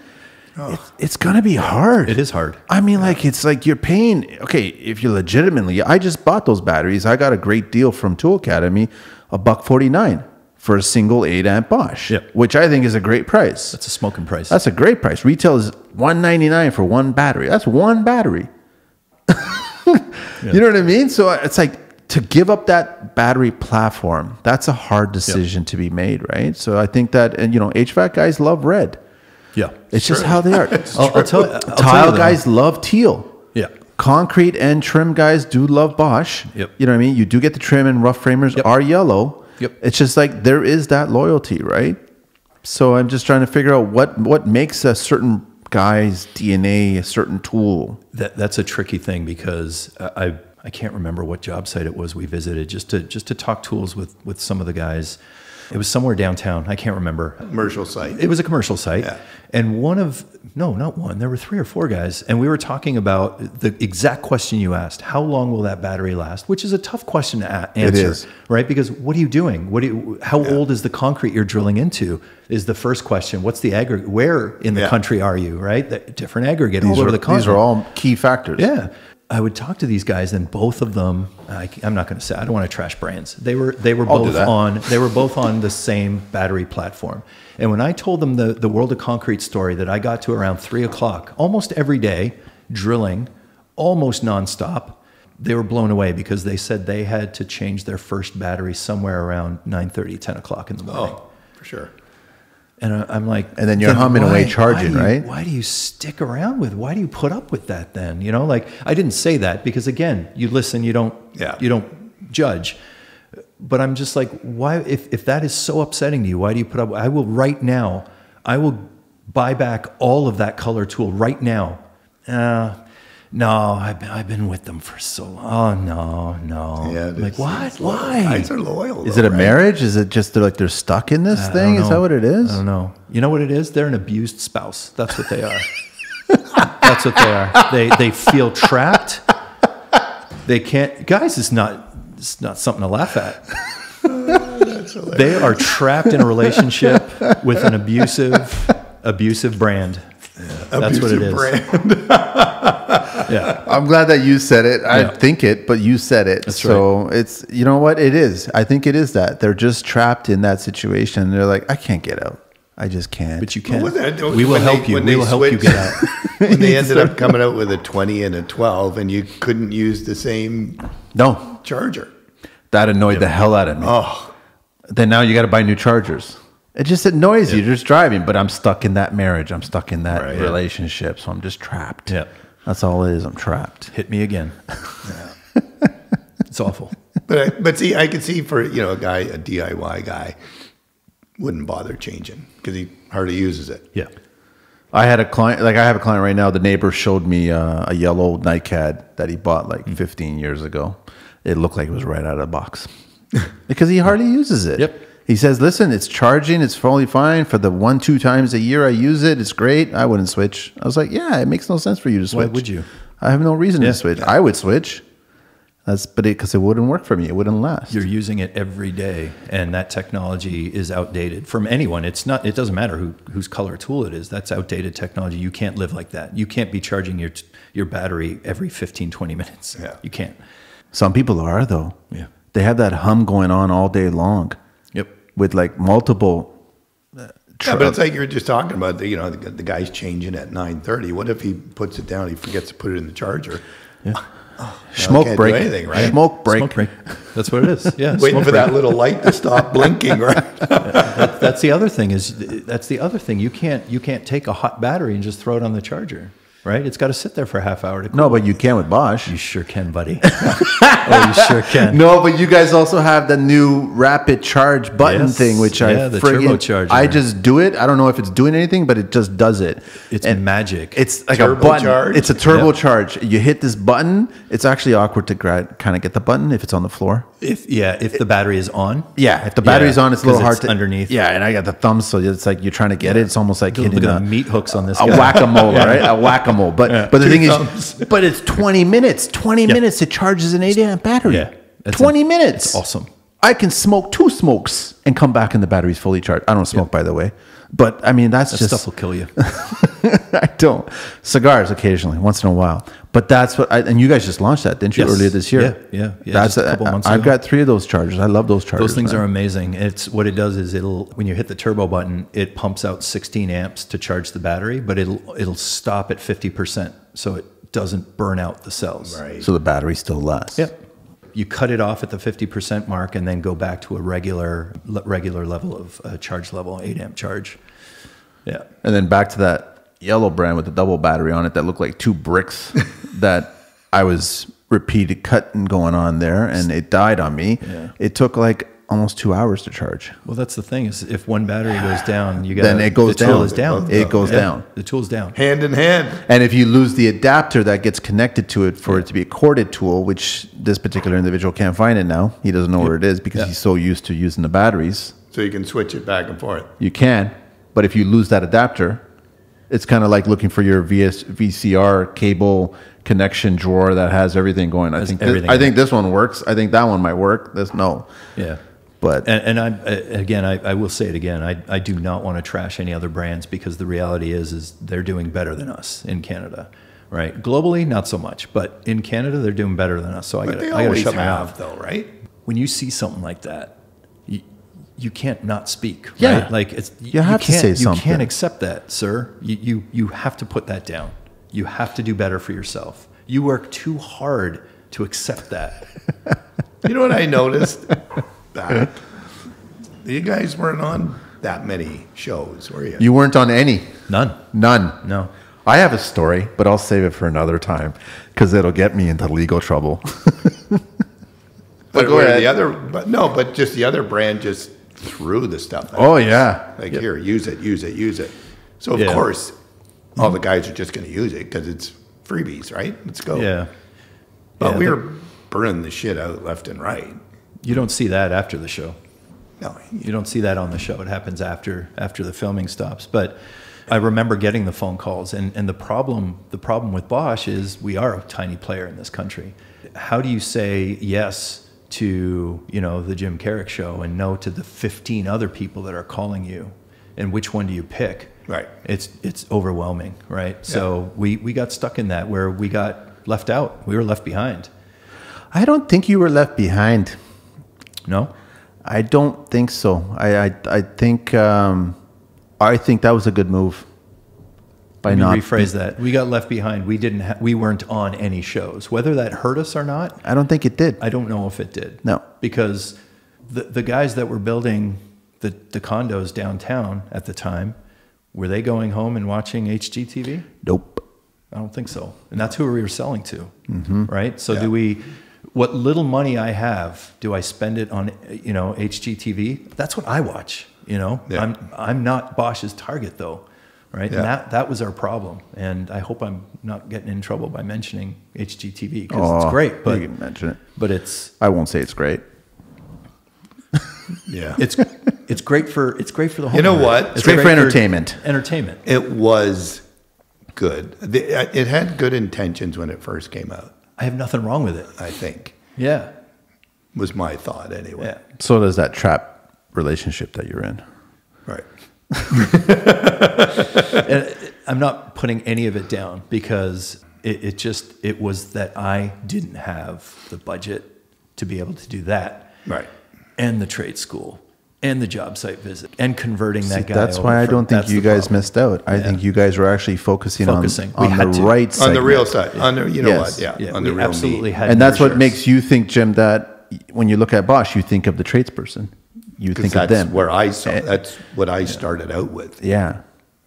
it's going to be hard. It is hard. I mean, like, it's like you're paying, okay, if you're legitimately, I just bought those batteries. I got a great deal from Tool Academy, $149 for a single 8-amp Bosch, which I think is a great price. That's a smoking price. That's a great price. Retail is $199 for one battery. That's one battery. You know what I mean? So it's like, to give up that battery platform, that's a hard decision to be made, right? So I think that, and you know, HVAC guys love red. Yeah. It's just how they are. I'll tell you, Tile guys love teal. Yeah. Concrete and trim guys do love Bosch. Yep. You know what I mean? You do get the trim, and rough framers are yellow. Yep. It's just like there is that loyalty, right? So I'm just trying to figure out what makes a certain guy's DNA a certain tool. That's a tricky thing, because I can't remember what job site it was we visited just to talk tools with some of the guys. It was somewhere downtown. I can't remember. Commercial site. It was a commercial site. Yeah. And not one. There were 3 or 4 guys, and we were talking about the exact question you asked. How long will that battery last? Which is a tough question to answer. It is. Right? Because what are you doing? How old is the concrete you're drilling into is the first question. What's the aggregate? Where in the country are you? Right? The different aggregate all over the continent. These are all key factors. Yeah. I would talk to these guys, and both of them, I'm not going to say, I don't want to trash brands. They were both on the same battery platform. And when I told them the World of Concrete story that I got to around 3 o'clock, almost every day, drilling, almost nonstop, they were blown away because they said they had to change their first battery somewhere around 9:30, 10 o'clock in the morning. Oh, for sure. And I'm like, and then you're humming away charging, right? Why do you stick around with? Why do you put up with that then? You know, like I didn't say that because again, you listen, you don't judge. But I'm just like, why? If that is so upsetting to you, why do you put up? I will right now. I will buy back all of that color tool right now. No, I've been with them for so long. Oh, no. Yeah, like what? Why? Guys are loyal. Is it a marriage? Is it just they're stuck in this thing? Is that what it is? I don't know. You know what it is? They're an abused spouse. That's what they are. That's what they are. They feel trapped. They can't. Guys, it's not something to laugh at. They are trapped in a relationship with an abusive brand. Yeah, that's what it is. Yeah, I'm glad that you said it. I think it, but you said it. That's so right. It's, you know what it is. I think it is that they're just trapped in that situation. They're like, I can't get out. I just can't. But you can. We will help you. We will help you get out. When they ended up coming out with a 20 and a 12, and you couldn't use the same charger. That annoyed the hell out of me. Oh, then now you got to buy new chargers. It just annoys you. You're just driving, but I'm stuck in that marriage. I'm stuck in that relationship, so I'm just trapped. Yeah. That's all it is. I'm trapped. Hit me again. It's awful. But see, I could see for a DIY guy, wouldn't bother changing because he hardly uses it. Yeah. I had a client, I have a client right now. The neighbor showed me a yellow NiCad that he bought 15 years ago. It looked like it was right out of the box because he hardly uses it. Yep. He says, listen, it's charging. It's fully fine. For the 1-2 times a year I use it, it's great. I wouldn't switch. I was like, yeah, it makes no sense for you to switch. Why would you? I have no reason to switch. I would switch. Because it wouldn't work for me. It wouldn't last. You're using it every day, and that technology is outdated from anyone. It doesn't matter whose color tool it is. That's outdated technology. You can't live like that. You can't be charging your battery every 15, 20 minutes. Yeah. You can't. Some people are, though. Yeah. They have that hum going on all day long. Yep. With multiple. But it's like you were just talking about. The guy's changing at 9:30. What if he puts it down? He forgets to put it in the charger. Yeah. Smoke break. Anything, right? Smoke break. That's what it is. Yeah. Waiting for that little light to stop blinking, right? That's the other thing. You can't take a hot battery and just throw it on the charger. Right? It's got to sit there for a half hour to cool. No, but you can with Bosch. You sure can, buddy. Oh, you sure can. No, but you guys also have the new rapid charge button thing, which the turbocharger. I just do it. I don't know if it's doing anything, but it just does it. It's magic. It's like a button. It's a turbocharge. You hit this button. It's actually awkward to kind of get the button if it's on the floor. If the battery is on. Yeah, if the battery's on, it's a little hard to underneath. Yeah, and I got the thumb, so it's like you're trying to get it. It's almost like hitting look at the meat hooks on this. A whack-a-mole, right? A whack-a-mole. But the thing is, but it's 20 minutes. 20 minutes it charges an 8-amp battery. Yeah. 20 minutes. That's awesome. I can smoke 2 smokes and come back and the battery's fully charged. I don't smoke, by the way. But I mean, that stuff will kill you. I don't. Cigars occasionally, once in a while. But that's what. And you guys just launched that, didn't you, earlier this year? Yeah. That's a couple months ago. I've got 3 of those chargers. I love those chargers. Those things are amazing. It's what it does is when you hit the turbo button, it pumps out 16 amps to charge the battery, but it'll stop at 50%, so it doesn't burn out the cells. Right. So the battery still lasts. Yep. You cut it off at the 50% mark and then go back to a regular level of charge level, 8-amp charge. Yeah. And then back to that yellow brand with the double battery on it that looked like 2 bricks that I was repeated cutting going on there, and it died on me. Yeah. It took almost 2 hours to charge. Well, that's the thing is if one battery goes down, then it goes down. The tool is down. It goes down. The tool's down. Hand in hand. And if you lose the adapter that gets connected to it for it to be a corded tool, which this particular individual can't find it now, he doesn't know where it is because he's so used to using the batteries. So you can switch it back and forth. You can, but if you lose that adapter, it's kind of like looking for your VCR cable connection drawer that has everything going. I think this one works. I think that one might work. No. Yeah. But I will say it again. I do not want to trash any other brands because the reality is they're doing better than us in Canada. right? Globally, not so much, but in Canada, they're doing better than us. So I got to shut my mouth, though, right? When you see something like that, you can't not speak, right? Yeah. Like you have to say something. You can't accept that, sir. You have to put that down. You have to do better for yourself. You work too hard to accept that. You know what I noticed? That you guys weren't on that many shows, were you? You weren't on any. None. No. I have a story, but I'll save it for another time because it'll get me into legal trouble. But go ahead. But just the other brand just threw the stuff out. Oh, yeah. Like, here, use it. So, of course, all the guys are just going to use it because it's freebies, right? Let's go. Yeah. But we were burning the shit out left and right. You don't see that after the show. No. You don't see that on the show. It happens after the filming stops. But I remember getting the phone calls, and the problem with Bosch is we are a tiny player in this country. How do you say yes to, the Jim Carrick show and no to the 15 other people that are calling you, and which one do you pick? Right. It's overwhelming, right? Yeah. So we got stuck in that where we got left out. We were left behind. I don't think you were left behind. No? I don't think so. I think that was a good move. Let me rephrase that. We got left behind. We weren't on any shows. Whether that hurt us or not, I don't think it did. I don't know if it did. No, because the guys that were building the condos downtown at the time, were they going home and watching HGTV? Nope. I don't think so. And that's who we were selling to, right? So what little money I have, do I spend it on HGTV? That's what I watch. I'm not Bosch's target though. Right. Yeah. And that was our problem. And I hope I'm not getting in trouble by mentioning HGTV because it's great. But you can mention it. But I won't say it's great. Yeah. It's great for the whole. You know what? It's great for entertainment. Entertainment. It was good. It had good intentions when it first came out. I have nothing wrong with it. I think. Yeah. Was my thought anyway. Yeah. So does that trap relationship that you're in. Right. And I'm not putting any of it down because it was that I didn't have the budget to be able to do that. Right. And the trade school and the job site visit and converting that guy. That's why I don't think you guys missed out. I think you guys were actually focusing on the right side. On the real side. Yeah. On the, you know what? Yeah. On the real absolutely had. And that's what makes you think, Jim, that when you look at Bosch, you think of the tradesperson. You think of them. That's what I started out with. Yeah.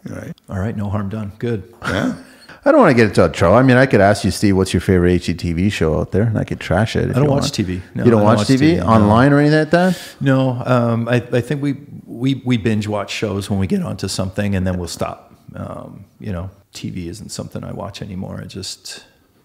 Right. All right. No harm done. Good. Yeah. I don't want to get into a trouble. I mean, I could ask you, Steve, what's your favorite HGTV show out there? And I could trash it. I don't watch TV. No, you don't watch TV? Online or anything like that? No. I think we binge watch shows when we get onto something and then we'll stop. TV isn't something I watch anymore.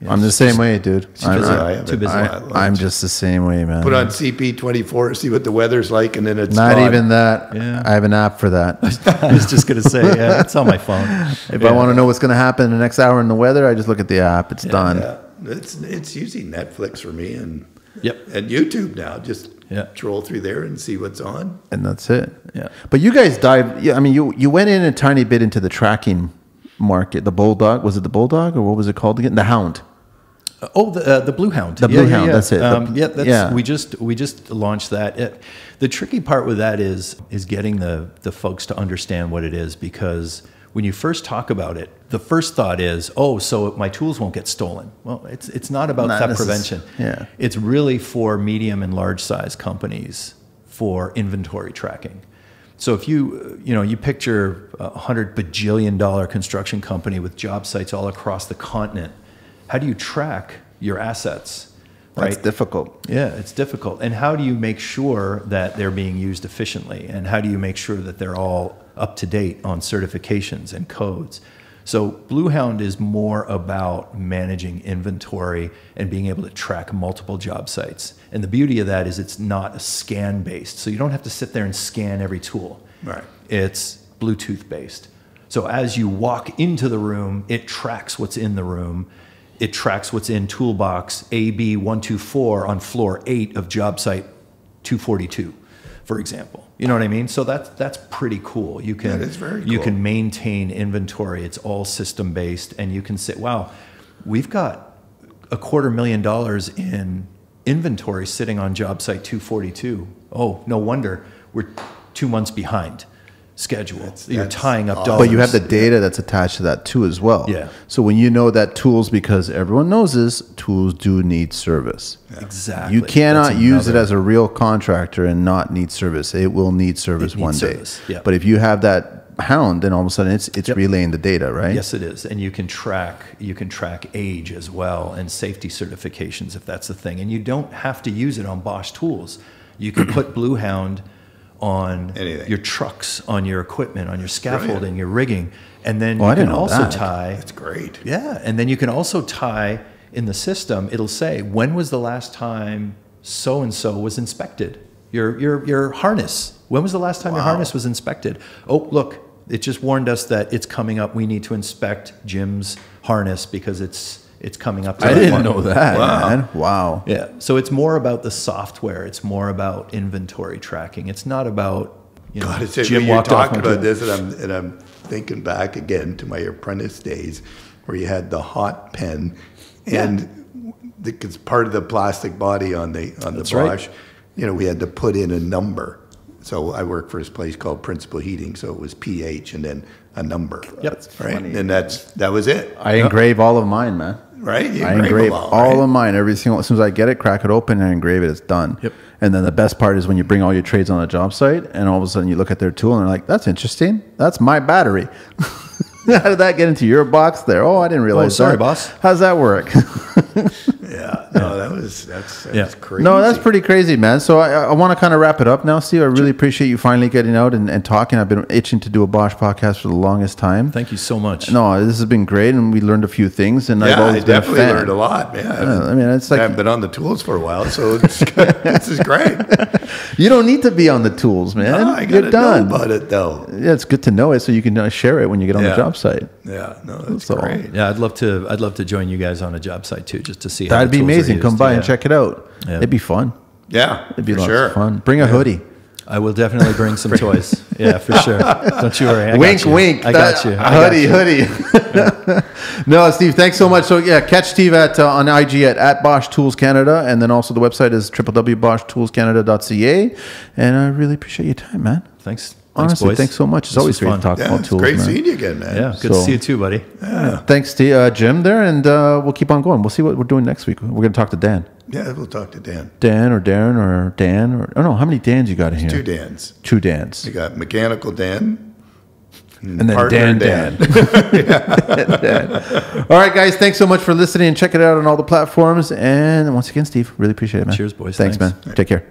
I'm the same way, dude. Too busy. I'm just the same way, man. Put on CP24, see what the weather's like, and then it's not gone. even that. Yeah. I have an app for that. I was just going to say, yeah, it's on my phone. If I want to know what's going to happen in the next hour in the weather, I just look at the app. It's done. Yeah. It's usually Netflix for me and YouTube now. Just troll through there and see what's on. And that's it. Yeah. But you guys dived. I mean, you went in a tiny bit into the tracking market. The Bulldog, was it the Bulldog or what was it called again? The Hound. The Blue Hound. The Blue Hound. That's it. We just launched that. The tricky part with that is getting the folks to understand what it is, because when you first talk about it, the first thought is, so my tools won't get stolen. Well, it's not about theft prevention. It's really for medium and large size companies for inventory tracking. So if you picture $100 bajillion construction company with job sites all across the continent, how do you track your assets? Right? That's difficult. Yeah, it's difficult. And how do you make sure that they're being used efficiently? And how do you make sure that they're all up to date on certifications and codes? So Blue Hound is more about managing inventory and being able to track multiple job sites. And the beauty of that is it's not a scan based. So you don't have to sit there and scan every tool. Right. It's Bluetooth based. So as you walk into the room, it tracks what's in the room. It tracks what's in toolbox AB124 on floor 8 of job site 242, for example. You know what I mean? So that's pretty cool. That is very cool. You can maintain inventory. It's all system based, and you can say, wow, we've got $250,000 in inventory sitting on job site 242. Oh, no wonder we're 2 months behind schedule. You're tying up dollars. But you have the data that's attached to that too as well. Yeah. So when you know that tools, because everyone knows this, tools do need service. Yeah. Exactly. You cannot use it as a real contractor and not need service. It will need service one day. Yeah. But if you have that hound, then all of a sudden it's relaying the data, right? Yes, it is. And you can track age as well and safety certifications if that's the thing. And you don't have to use it on Bosch tools. You can put Bluehound on your trucks, on your equipment, on your scaffolding, your rigging, and then you can also tie. That's great. Yeah, and then you can also tie in the system. It'll say when was the last time so and so was inspected. Your harness. When was the last time your harness was inspected? Oh, look, it just warned us that it's coming up. We need to inspect Jim's harness because it's coming up. I didn't know that, man. Wow. Yeah. So it's more about the software. It's more about inventory tracking. It's not about, Jim walked off about this, and I'm thinking back again to my apprentice days where you had the hot pen, and it's part of the plastic body on the Bosch. Right. We had to put in a number. So I worked for this place called Principal Heating, so it was PH and then a number. Yep. That's right. Funny. And that was it. I engrave all of mine, man. Right? I engrave all of mine. Every single, as soon as I get it, crack it open and engrave it, it's done. Yep. And then the best part is when you bring all your trades on a job site and all of a sudden you look at their tool and they're like, that's interesting. That's my battery. How did that get into your box there? Oh, I didn't realize sorry, that. boss. How's that work? Yeah, no, that's crazy. No, that's pretty crazy, man. So I want to kind of wrap it up now, Steve. I really appreciate you finally getting out and talking. I've been itching to do a Bosch podcast for the longest time. Thank you so much. No, this has been great, and we learned a few things. And I've always been a fan. Definitely learned a lot, man. I mean, it's like I haven't been on the tools for a while, so this is great. You don't need to be on the tools, man. No, I gotta know about it, though. Yeah, it's good to know it so you can share it when you get on the job site. Yeah, no, that's great. Yeah, I'd love to join you guys on a job site too, just to see. That'd be amazing. Come by and check it out. Yeah. It'd be fun. Yeah, it'd be lots of fun. Bring a hoodie. I will definitely bring some toys. Yeah, for sure. Don't you worry. Wink. I got you. Hoodie. No, Steve, thanks so much. So yeah, catch Steve on IG at Bosch Tools Canada, and then also the website is www.boschtoolscanada.ca. And I really appreciate your time, man. Thanks. Honestly, boys. Thanks so much. It's always great to talk about tools. Great seeing you again, man. Yeah, good to see you too, buddy. Yeah. Thanks to Jim there, and we'll keep on going. We'll see what we're doing next week. We're going to talk to Dan. Yeah, we'll talk to Dan. Dan or Darren or Dan or how many Dans you got in here? 2 Dans. 2 Dans. You got Mechanical Dan. And then Dan. All right, guys. Thanks so much for listening, and check it out on all the platforms. And once again, Steve, really appreciate it, man. Cheers, boys. Thanks. Man. Take care.